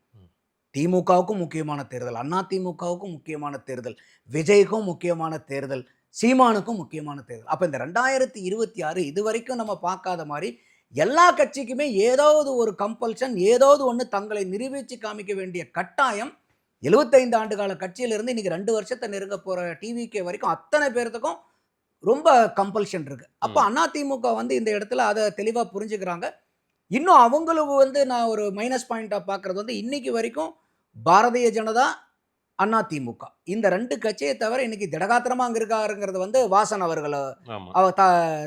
திமுகவுக்கும் முக்கியமான தேர்தல், அதிமுகவுக்கும் முக்கியமான தேர்தல், விஜய்க்கும் முக்கியமான தேர்தல், சீமானுக்கும் முக்கியமான தேர்தல். அப்போ இந்த 2026 இது வரைக்கும் நம்ம பார்க்காத மாதிரி எல்லா கட்சிக்குமே ஏதாவது ஒரு கம்பல்ஷன், ஏதாவது ஒன்று தங்களை நிரூபித்து காமிக்க வேண்டிய கட்டாயம் 75 ஆண்டு கால கட்சியிலிருந்து இன்னைக்கு 2 வருஷத்தை நெருங்க போகிற டிவிகே வரைக்கும் அத்தனை பேர்த்துக்கும் ரொம்ப கம்பல்ஷன் இருக்கு. அப்போ அதிமுக வந்து இந்த இடத்துல அதை தெளிவாக புரிஞ்சுக்கிறாங்க. இன்னும் அவங்களுக்கு வந்து நான் ஒரு மைனஸ் பாயிண்டாக பார்க்குறது வந்து இன்னைக்கு வரைக்கும் பாரதிய ஜனதா, அதிமுக இந்த 2 கட்சியை தவிர இன்னைக்கு திடகாத்திரமாக அங்கே இருக்காருங்கிறது வந்து வாசன் அவர்கள்,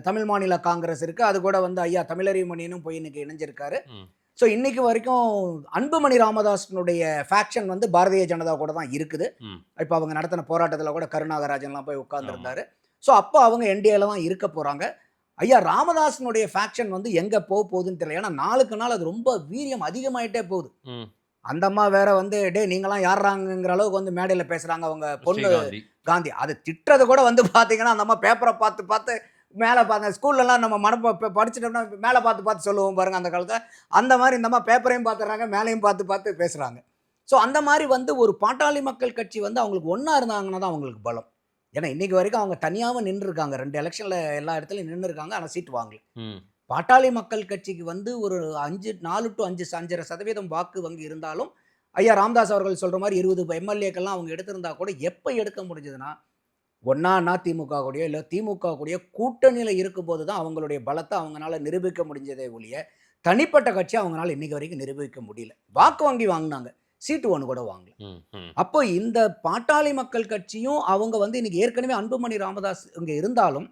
தமிழ் மாநில காங்கிரஸ் இருக்கு, அது கூட வந்து ஐயா தமிழறிமணியனும் போய் இன்னைக்கு இணைஞ்சிருக்காரு. ஸோ இன்னைக்கு வரைக்கும் அன்புமணி ராமதாஸனுடைய ஃபேக்ஷன் வந்து பாரதிய ஜனதா கூட தான் இருக்குது. இப்போ அவங்க நடத்தின போராட்டத்தில் கூட கருணாகராஜன்லாம் போய் உட்கார்ந்துருந்தாரு. ஸோ அப்போ அவங்க என்டிஏல தான் இருக்க போகிறாங்க. ஐயா ராமதாஸனுடைய ஃபேக்ஷன் வந்து எங்கே போகுதுன்னு தெரியல. ஏன்னா நாளுக்கு நாள் அது ரொம்ப வீரியம் அதிகமாயிட்டே போகுது. அந்த அம்மா வேற வந்து நீங்களாம் யாருறாங்கிற அளவுக்கு வந்து மேடையில் பேசுகிறாங்க. அவங்க பொண்ணு காந்தி அது திட்டுறது கூட வந்து பார்த்தீங்கன்னா அந்த அம்மா பேப்பரை பார்த்து பார்த்து மேலே பார்த்து ஸ்கூல்லலாம் நம்ம படிச்சுட்டோம்னா மேலே பார்த்து சொல்லுவோம் பாருங்கள் அந்த காலத்தில். அந்த மாதிரி இந்த மாதிரி பேப்பரையும் பார்த்துறாங்க, மேலேயும் பார்த்து பேசுகிறாங்க. ஸோ அந்த மாதிரி வந்து ஒரு பாட்டாளி மக்கள் கட்சி வந்து அவங்களுக்கு ஒன்றா இருந்தாங்கன்னா தான் அவங்களுக்கு பலம். ஏன்னா இன்றைக்கி வரைக்கும் அவங்க தனியாகவும் நின்றுருக்காங்க. 2 எலெக்ஷனில் எல்லா இடத்துலையும் நின்றுருக்காங்க, ஆனால் சீட் வாங்கல. பாட்டாளி மக்கள் கட்சிக்கு வந்து ஒரு 4 to 5.5% வாக்கு வங்கி இருந்தாலும் ஐயா ராமதாஸ் அவர்கள் சொல்கிற மாதிரி 20 எம்எல்ஏக்கெல்லாம் அவங்க எடுத்திருந்தா கூட எப்போ எடுக்க முடிஞ்சதுன்னா ஒன்னா திமுக கூடயோ இல்லை திமுக கூடயோ கூட்டணியில் இருக்கும்போது தான் அவங்களுடைய பலத்தை அவங்களால நிரூபிக்க முடிஞ்சதே ஒழிய தனிப்பட்ட கட்சி அவங்களால இன்னைக்கு வரைக்கும் நிரூபிக்க முடியல. வாக்கு வங்கி வாங்கினாங்க, சீட்டு ஒன்று கூட வாங்கல. அப்போ இந்த பாட்டாளி மக்கள் கட்சியும் அவங்க வந்து இன்னைக்கு ஏற்கனவே அன்புமணி ராமதாஸ் இங்கே இருந்தாலும்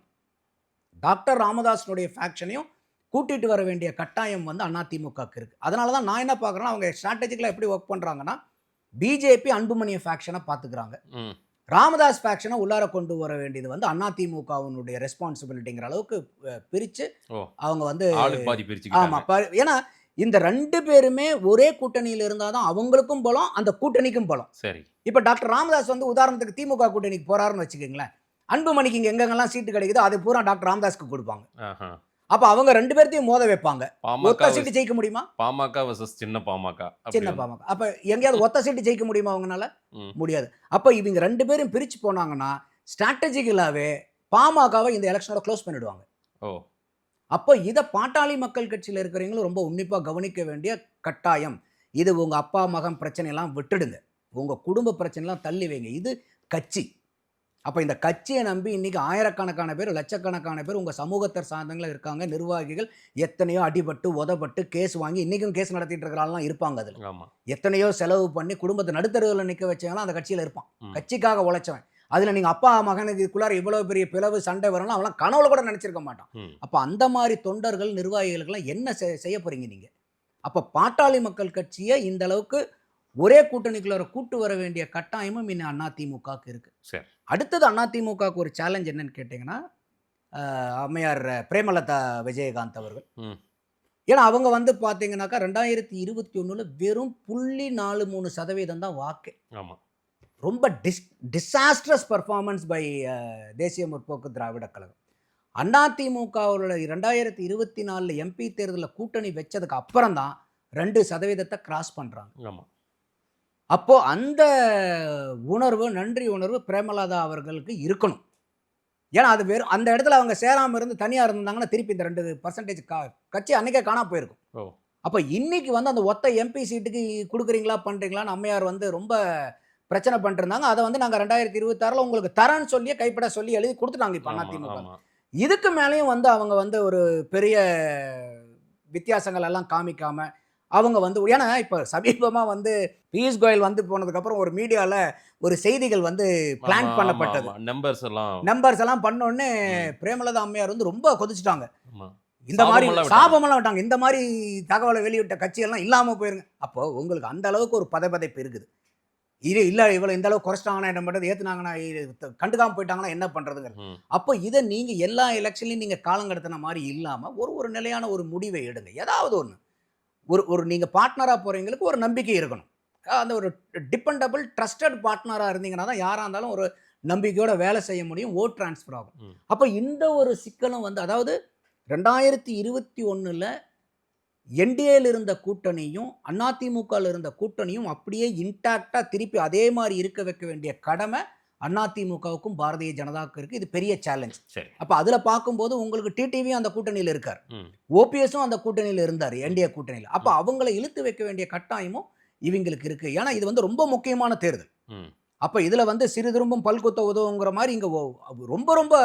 டாக்டர் ராமதாஸனுடைய ஃபேக்ஷனையும் கூட்டிட்டு வர வேண்டிய கட்டாயம் வந்து அதிமுகவுக்கு இருக்கு. அதனால தான் நான் என்ன பார்க்குறேன்னா அவங்க ஸ்ட்ராட்டஜிக்கலாக எப்படி ஒர்க் பண்ணுறாங்கன்னா பிஜேபி அன்புமணிய ஃபேக்ஷனை பார்த்துக்கிறாங்க, ராமதாஸ் ஃபேக்ஷனை உள்ளார கொண்டு வர வேண்டியது வந்து அதிமுகவினுடைய ரெஸ்பான்சிபிலிட்டிங்கிற அளவுக்கு பிரித்து அவங்க வந்து ஆமாம். ஏன்னா இந்த 2 பேருமே ஒரே கூட்டணியில் இருந்தால் தான் அவங்களுக்கும் பலம், அந்த கூட்டணிக்கும் பலம். சரி, இப்போ டாக்டர் ராமதாஸ் வந்து உதாரணத்துக்கு திமுக கூட்டணிக்கு போறாருன்னு வச்சுக்கோங்களேன், அன்புமணிக்கு இங்கே எங்கெங்கெல்லாம் சீட்டு கிடைக்குதோ அது பூரா டாக்டர் ராமதாஸ்க்கு கொடுப்பாங்க. அப்போ அவங்க 2 பேர்த்தையும் மோத வைப்பாங்க. ஒத்த சீட்டு ஜெயிக்க முடியுமா? பாமக வர்சஸ் சின்ன பாமக. அப்போ எங்கேயாவது ஒத்த சீட்டு ஜெயிக்க முடியுமா? அவங்களால முடியாது. அப்போ இவங்க 2 பேரும் பிரித்து போனாங்கன்னா ஸ்ட்ராட்டஜிக்கலாகவே பாமகவை இந்த எலெக்ஷனோட க்ளோஸ் பண்ணிடுவாங்க. அப்போ இதை பாட்டாளி மக்கள் கட்சியில் இருக்கிறவங்களும் ரொம்ப உன்னிப்பாக கவனிக்க வேண்டிய கட்டாயம். இது உங்கள் அப்பா மகன் பிரச்சனையெல்லாம் விட்டுடுங்க, உங்கள் குடும்ப பிரச்சனைலாம் தள்ளி வைங்க, இது கட்சி. அப்போ இந்த கட்சியை நம்பி இன்றைக்கி ஆயிரக்கணக்கான பேர், லட்சக்கணக்கான பேர் உங்கள் சமூகத்தை சார்ந்தவங்களும் இருக்காங்க. நிர்வாகிகள் எத்தனையோ அடிபட்டு உதப்பட்டு கேஸ் வாங்கி இன்றைக்கும் கேஸ் நடத்திட்டு இருக்கிறாலாம் இருப்பாங்க. அதில் எத்தனையோ செலவு பண்ணி குடும்பத்தை நடுத்தருவில் நிற்க வச்சவங்களாம் அந்த கட்சியில் இருப்பான், கட்சிக்காக உழைச்சவன். அதில் நீங்கள் அப்பா மகனுக்கு இதுக்குள்ளார இவ்வளோ பெரிய பிளவு சண்டை வரலாம் அவெல்லாம் கனவுல கூட நினச்சிருக்க மாட்டான். அப்போ அந்த மாதிரி தொண்டர்கள் நிர்வாகிகளுக்கெல்லாம் என்ன செய்ய போகிறீங்க நீங்கள்? அப்போ பாட்டாளி மக்கள் கட்சியை இந்த அளவுக்கு ஒரே கூட்டணிக்குள்ள கூட்டு வர வேண்டிய கட்டாயமும் இன்னும் அதிமுகவுக்கு இருக்கு. சரி, அடுத்தது அதிமுகவுக்கு ஒரு சேலஞ்ச் என்னன்னு கேட்டிங்கன்னா அம்மையார் பிரேமலதா விஜயகாந்த் அவர்கள். ஏன்னா அவங்க வந்து பார்த்தீங்கன்னாக்கா 2021 வெறும் 0.43% தான் வாக்கு. ஆமாம், ரொம்ப டிசாஸ்ட்ரஸ் பர்ஃபார்மன்ஸ் பை தேசிய முற்போக்கு திராவிட கழகம். அதிமுகவோட 2024 எம்பி தேர்தலில் கூட்டணி வச்சதுக்கு அப்புறம் தான் 2% கிராஸ் பண்ணுறாங்க. ஆமாம், அப்போது அந்த உணர்வு, நன்றி உணர்வு பிரேமலதா அவர்களுக்கு இருக்கணும். ஏன்னா அது வெறும் அந்த இடத்துல அவங்க சேராமல் இருந்து தனியாக இருந்தாங்கன்னா திருப்பி இந்த 2% கட்சி அன்றைக்கே காணா போயிருக்கும். அப்போ இன்னைக்கு வந்து அந்த ஒத்த எம்பி சீட்டுக்கு கொடுக்குறீங்களா பண்ணுறீங்களான்னு அம்மையார் வந்து ரொம்ப பிரச்சனை பண்ணிருந்தாங்க. அதை வந்து நாங்கள் 2026 உங்களுக்கு தரேன்னு சொல்லி கைப்பட சொல்லி எழுதி கொடுத்துட்டாங்க இப்போ அதிமுக. இதுக்கு மேலேயும் வந்து அவங்க வந்து ஒரு பெரிய வித்தியாசங்கள் எல்லாம் காமிக்காம அவங்க வந்து, ஏன்னா இப்போ சமீபமாக வந்து பியூஷ் கோயல் வந்து போனதுக்கப்புறம் ஒரு மீடியாவில் ஒரு செய்திகள் வந்து பிளான் பண்ணப்பட்டது. நம்பர்ஸ் எல்லாம் பண்ணோடனே பிரேமலதா அம்மையார் வந்து ரொம்ப கொதிச்சுட்டாங்க. இந்த மாதிரி சாபமெல்லாம் விட்டாங்க. இந்த மாதிரி தகவலை வெளியிட்ட கட்சியெல்லாம் இல்லாமல் போயிருங்க. அப்போ உங்களுக்கு அந்த அளவுக்கு ஒரு பதைப்பதைப்பு இருக்குது. இது இல்லை இவ்வளோ இந்த அளவுக்கு குறைச்சிட்டாங்கன்னா என்ன பண்ணுறது, ஏற்றுனாங்கன்னா கண்டுக்காமல் போயிட்டாங்கன்னா என்ன பண்ணுறதுங்க. அப்போ இதை நீங்கள் எல்லா எலெக்ஷன்லையும் நீங்கள் காலம் கடத்தின மாதிரி இல்லாமல் ஒரு நிலையான ஒரு முடிவை எடுங்க. ஏதாவது ஒன்று ஒரு நீங்கள் பார்ட்னராக போகிறவங்களுக்கு ஒரு நம்பிக்கை இருக்கணும். அந்த ஒரு டிபெண்டபிள் ட்ரஸ்டட் பார்ட்னராக இருந்தீங்கன்னா தான் யாராக இருந்தாலும் ஒரு நம்பிக்கையோட வேலை செய்ய முடியும், ஓட் டிரான்ஸ்ஃபர் ஆகும். அப்போ இந்த ஒரு சிக்கலும் வந்து, அதாவது 2021 என்டிஏல இருந்த கூட்டணியும் அதிமுகவில் இருந்த கூட்டணியும் அப்படியே இன்டாக்டாக திருப்பி அதே மாதிரி இருக்க வைக்க வேண்டிய கடமை அதிமுகவுக்கும் பாரதிய ஜனதாவுக்கும் இருக்குது. இது பெரிய சேலஞ்ச். அப்போ அதில் பார்க்கும்போது உங்களுக்கு டிடிவியும் அந்த கூட்டணியில் இருக்கார், ஓபிஎஸும் அந்த கூட்டணியில் இருந்தார், என்டிஏ கூட்டணியில். அப்போ அவங்களை இழுத்து வைக்க வேண்டிய கட்டாயமும் இவங்களுக்கு இருக்குது. ஏன்னா இது வந்து ரொம்ப முக்கியமான தேர்தல். அப்போ இதில் வந்து சிறு திரும்பும் பல்குத்த உதவுங்கிற மாதிரி இங்கே ரொம்ப ரொம்ப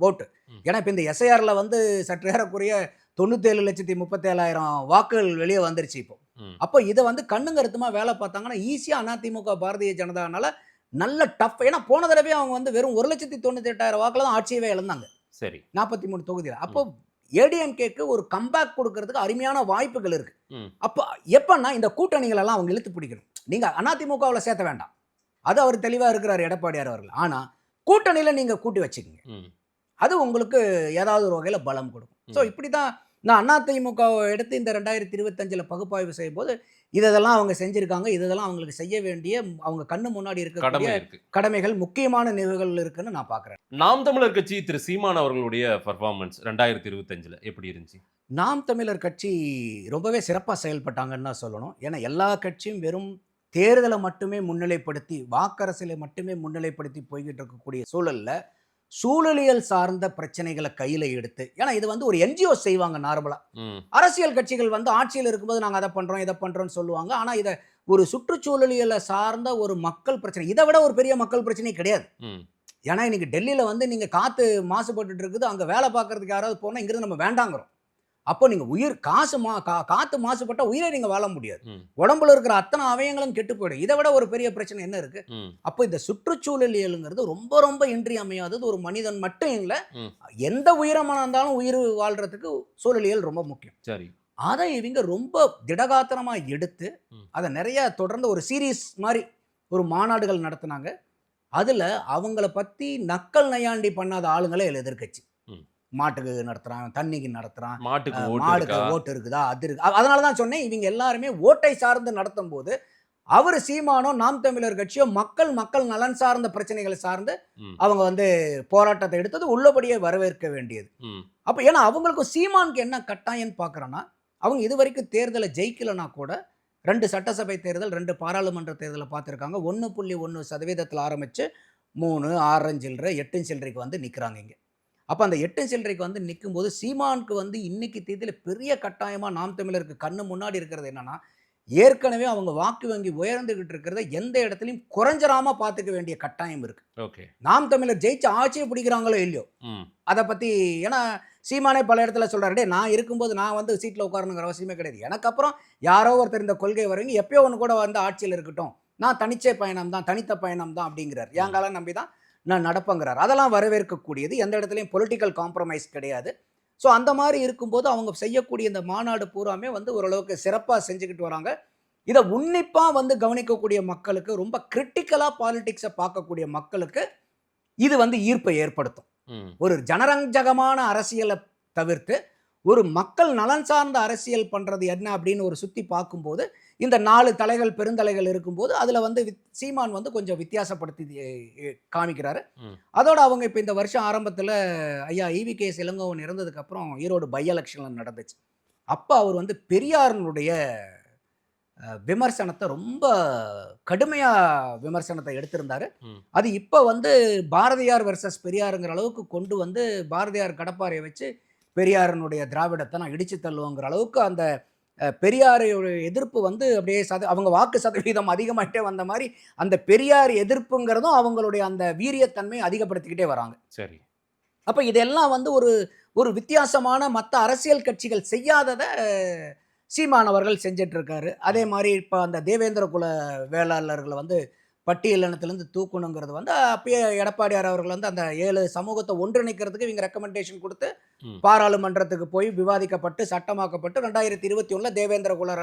ஓட்டு. ஏன்னா இப்போ இந்த எஸ்ஐஆரில் வந்து சற்று ஏறக்குறைய 97,37,000 வாக்குகள் வெளியே வந்துருச்சு இப்போ. அப்போ இதை வந்து கண்ணுங்கருத்துமாக வேலை பார்த்தாங்கன்னா ஈஸியாக அதிமுக பாரதிய ஜனதானால நல்ல டஃப். ஏன்னா போன தடவை அவங்க வந்து வெறும் 1,98,000 வாக்கில் தான் ஆட்சியவே இழந்தாங்க. சரி, 43 தொகுதியில். அப்போ ஏடிஎம்கேக்கு ஒரு கம்பேக் கொடுக்கறதுக்கு அருமையான வாய்ப்புகள் இருக்கு. அப்போ எப்பன்னா இந்த கூட்டணிகள் எல்லாம் அவங்க இழுத்து பிடிக்கணும். நீங்க அதிமுகவில் சேர்த்த வேண்டாம், அது அவர் தெளிவாக இருக்கிறார் எடப்பாடியார் அவர்கள். ஆனால் கூட்டணியில் நீங்கள் கூட்டி வச்சுக்கோங்க, அது உங்களுக்கு ஏதாவது ஒரு வகையில் பலம் கொடுக்கும். ஸோ இப்படி தான் நான் அதிமுகவை எடுத்து இந்த 2025 பகுப்பாய்வு செய்யும் போது இதெல்லாம் அவங்க செஞ்சுருக்காங்க, இதெல்லாம் அவங்களுக்கு செய்ய வேண்டிய அவங்க கண்ணு முன்னாடி இருக்கக்கூடிய கடமைகள், முக்கியமான நிகழ்வுகள் இருக்குன்னு நான் பார்க்குறேன். நாம் தமிழர் கட்சி திரு சீமான் அவர்களுடைய பர்ஃபார்மன்ஸ் 2025 எப்படி இருந்துச்சு? நாம் தமிழர் கட்சி ரொம்பவே சிறப்பாக செயல்பட்டாங்கன்னு தான் சொல்லணும். ஏன்னா எல்லா கட்சியும் வெறும் தேர்தலை மட்டுமே முன்னிலைப்படுத்தி, வாக்கரசியலை மட்டுமே முன்னிலைப்படுத்தி போய்கிட்டு இருக்கக்கூடிய சூழலில் சூழலியல் சார்ந்த பிரச்சனைகளை கையில் எடுத்து, ஏன்னா இது வந்து ஒரு என்ஜிஓ செய்வாங்க நார்மலாக. அரசியல் கட்சிகள் வந்து ஆட்சியில் இருக்கும்போது நாங்கள் அதை பண்ணுறோம் இதை பண்ணுறோன்னு சொல்லுவாங்க. ஆனால் இதை ஒரு சுற்றுச்சூழலியலை சார்ந்த ஒரு மக்கள் பிரச்சனை, இதை விட ஒரு பெரிய மக்கள் பிரச்சனை கிடையாது. ஏன்னா இன்னைக்கு டெல்லியில் வந்து நீங்கள் காற்று மாசுபட்டு இருக்குது, அங்கே வேலை பார்க்கறதுக்கு யாராவது போனால் இங்கிருந்து நம்ம வேண்டாங்கிறோம். அப்போ நீங்கள் உயிர் காற்று மாசுபட்டால் உயிரை நீங்கள் வாழ முடியாது. உடம்புல இருக்கிற அத்தனை அவயங்களும் கெட்டு போயிடும். இதை விட ஒரு பெரிய பிரச்சனை என்ன இருக்கு? அப்போ இந்த சுற்றுச்சூழலியலுங்கிறது ரொம்ப ரொம்ப இன்றியமையாதது. ஒரு மனிதன் மட்டும் இல்லை, எந்த உயிரமான இருந்தாலும் உயிர் வாழ்றதுக்கு சூழலியல் ரொம்ப முக்கியம். சரி, அதை இவங்க ரொம்ப திடகாத்திரமாக எடுத்து அதை நிறைய தொடர்ந்து ஒரு சீரீஸ் மாதிரி ஒரு மாநாடுகள் நடத்தினாங்க. அதில் அவங்கள பற்றி நக்கல் நையாண்டி பண்ணாத ஆளுங்களே எதிர்க்கட்சி. மாட்டுக்கு நடத்துறான், தண்ணிக்கு நடத்துறான், மாடுக்கு ஓட்டு இருக்குதா, அது இருக்கு. அதனால தான் சொன்னேன், இவங்க எல்லாருமே ஓட்டை சார்ந்து நடத்தும் போது அவர் சீமானோ நாம் தமிழர் கட்சியோ மக்கள் நலன் சார்ந்த பிரச்சனைகளை சார்ந்து அவங்க வந்து போராட்டத்தை எடுத்தது உள்ளபடியே வரவேற்க வேண்டியது. அப்போ ஏன்னா அவங்களுக்கும் சீமானுக்கு என்ன கட்டாயம்னு பார்க்குறோன்னா, அவங்க இது வரைக்கும் தேர்தலை ஜெயிக்கலைன்னா கூட 2 சட்டசபை தேர்தல் 2 பாராளுமன்ற தேர்தலை பார்த்துருக்காங்க. 1.1% ஆரம்பித்து 3, 6 சில்லறை 8 சில்லறைக்கு வந்து நிற்கிறாங்க இங்கே. அப்போ அந்த 8 சில்லறைக்கு வந்து நிற்கும்போது சீமானுக்கு வந்து இன்னைக்கு தேதியில் பெரிய கட்டாயமாக நாம் தமிழருக்கு கண்ணு முன்னாடி இருக்கிறது என்னன்னா, ஏற்கனவே அவங்க வாக்கு வங்கி உயர்ந்துகிட்டு இருக்கிறத எந்த இடத்துலையும் குறைஞ்சராமல் பார்த்துக்க வேண்டிய கட்டாயம் இருக்கு. ஓகே, நாம் தமிழர் ஜெயிச்சு ஆட்சியை பிடிக்கிறாங்களோ இல்லையோ அதை பற்றி, ஏன்னா சீமானே பல இடத்துல சொல்கிறாரு, நான் இருக்கும்போது நான் வந்து சீட்டில் உட்காரணுங்கிற அவசியமே கிடையாது, எனக்கு அப்புறம் யாரோ ஒருத்தர் இந்த கொள்கை வருவீங்க, எப்பயோ ஒன்று கூட வந்து ஆட்சியில் இருக்கட்டும், நான் தனித்த பயணம் தான் அப்படிங்கிறார். எங்காலம் நம்பி தான் நான் நடப்பங்கிறார். அதெல்லாம் வரவேற்கக்கூடியது, எந்த இடத்துலையும் பொலிட்டிக்கல் காம்ப்ரமைஸ் கிடையாது. ஸோ அந்த மாதிரி இருக்கும்போது அவங்க செய்யக்கூடிய இந்த மாநாடு பூராமே வந்து ஓரளவுக்கு சிறப்பாக செஞ்சுக்கிட்டு வராங்க. இதை உன்னிப்பாக வந்து கவனிக்கக்கூடிய மக்களுக்கு, ரொம்ப கிரிட்டிக்கலாக பாலிடிக்ஸை பார்க்கக்கூடிய மக்களுக்கு இது வந்து ஈர்ப்பை ஏற்படுத்தும். ஒரு ஜனரஞ்சகமான அரசியலை தவிர்த்து ஒரு மக்கள் நலன் சார்ந்த அரசியல் பண்ணுறது என்ன அப்படின்னு ஒரு சுற்றி பார்க்கும்போது, இந்த 4 தலைகள் பெருந்தலைகள் இருக்கும்போது அதில் வந்து சீமான் வந்து கொஞ்சம் வித்தியாசப்படுத்தி காமிக்கிறாரு. அதோட அவங்க இப்போ இந்த வருஷம் ஆரம்பத்தில் ஐயா EVKS இளங்கோவன் இறந்ததுக்கப்புறம் ஈரோடு பை எலெக்ஷனில் நடந்துச்சு. அப்போ அவர் வந்து பெரியாரனுடைய விமர்சனத்தை ரொம்ப கடுமையாக விமர்சனத்தை எடுத்திருந்தார். அது இப்போ வந்து பாரதியார் வெர்சஸ் பெரியாருங்கிற அளவுக்கு கொண்டு வந்து பாரதியார் கடப்பாறையை வச்சு பெரியாரனுடைய திராவிடத்தை நான் இடிச்சு தள்ளுவோங்கிற அளவுக்கு அந்த பெரியாரையோட எதிர்ப்பு வந்து அப்படியே அவங்க வாக்கு சதவீதம் அதிகமாகிட்டே வந்த மாதிரி அந்த பெரியார் எதிர்ப்புங்கிறதும் அவங்களுடைய அந்த வீரியத்தன்மை அதிகப்படுத்திக்கிட்டே வராங்க. சரி, அப்போ இதெல்லாம் வந்து ஒரு ஒரு வித்தியாசமான மற்ற அரசியல் கட்சிகள் செய்யாததை சீமான் அவர்கள் செஞ்சிட்டு இருக்காரு. அதே மாதிரி இப்போ அந்த தேவேந்திர குல வேளாளர்களை வந்து பட்டியலினத்திலேருந்து தூக்கணுங்கிறது வந்து அப்பயே எடப்பாடியார் அவர்கள் வந்து அந்த 7 சமூகத்தை ஒன்றிணைக்கிறதுக்கு இவங்க ரெக்கமெண்டேஷன் கொடுத்து ம். பாராளுமன்றத்துக்கு போய் விவாதிக்கப்பட்டு சட்டமாக்கப்பட்டு 2021 தேவேந்திர குல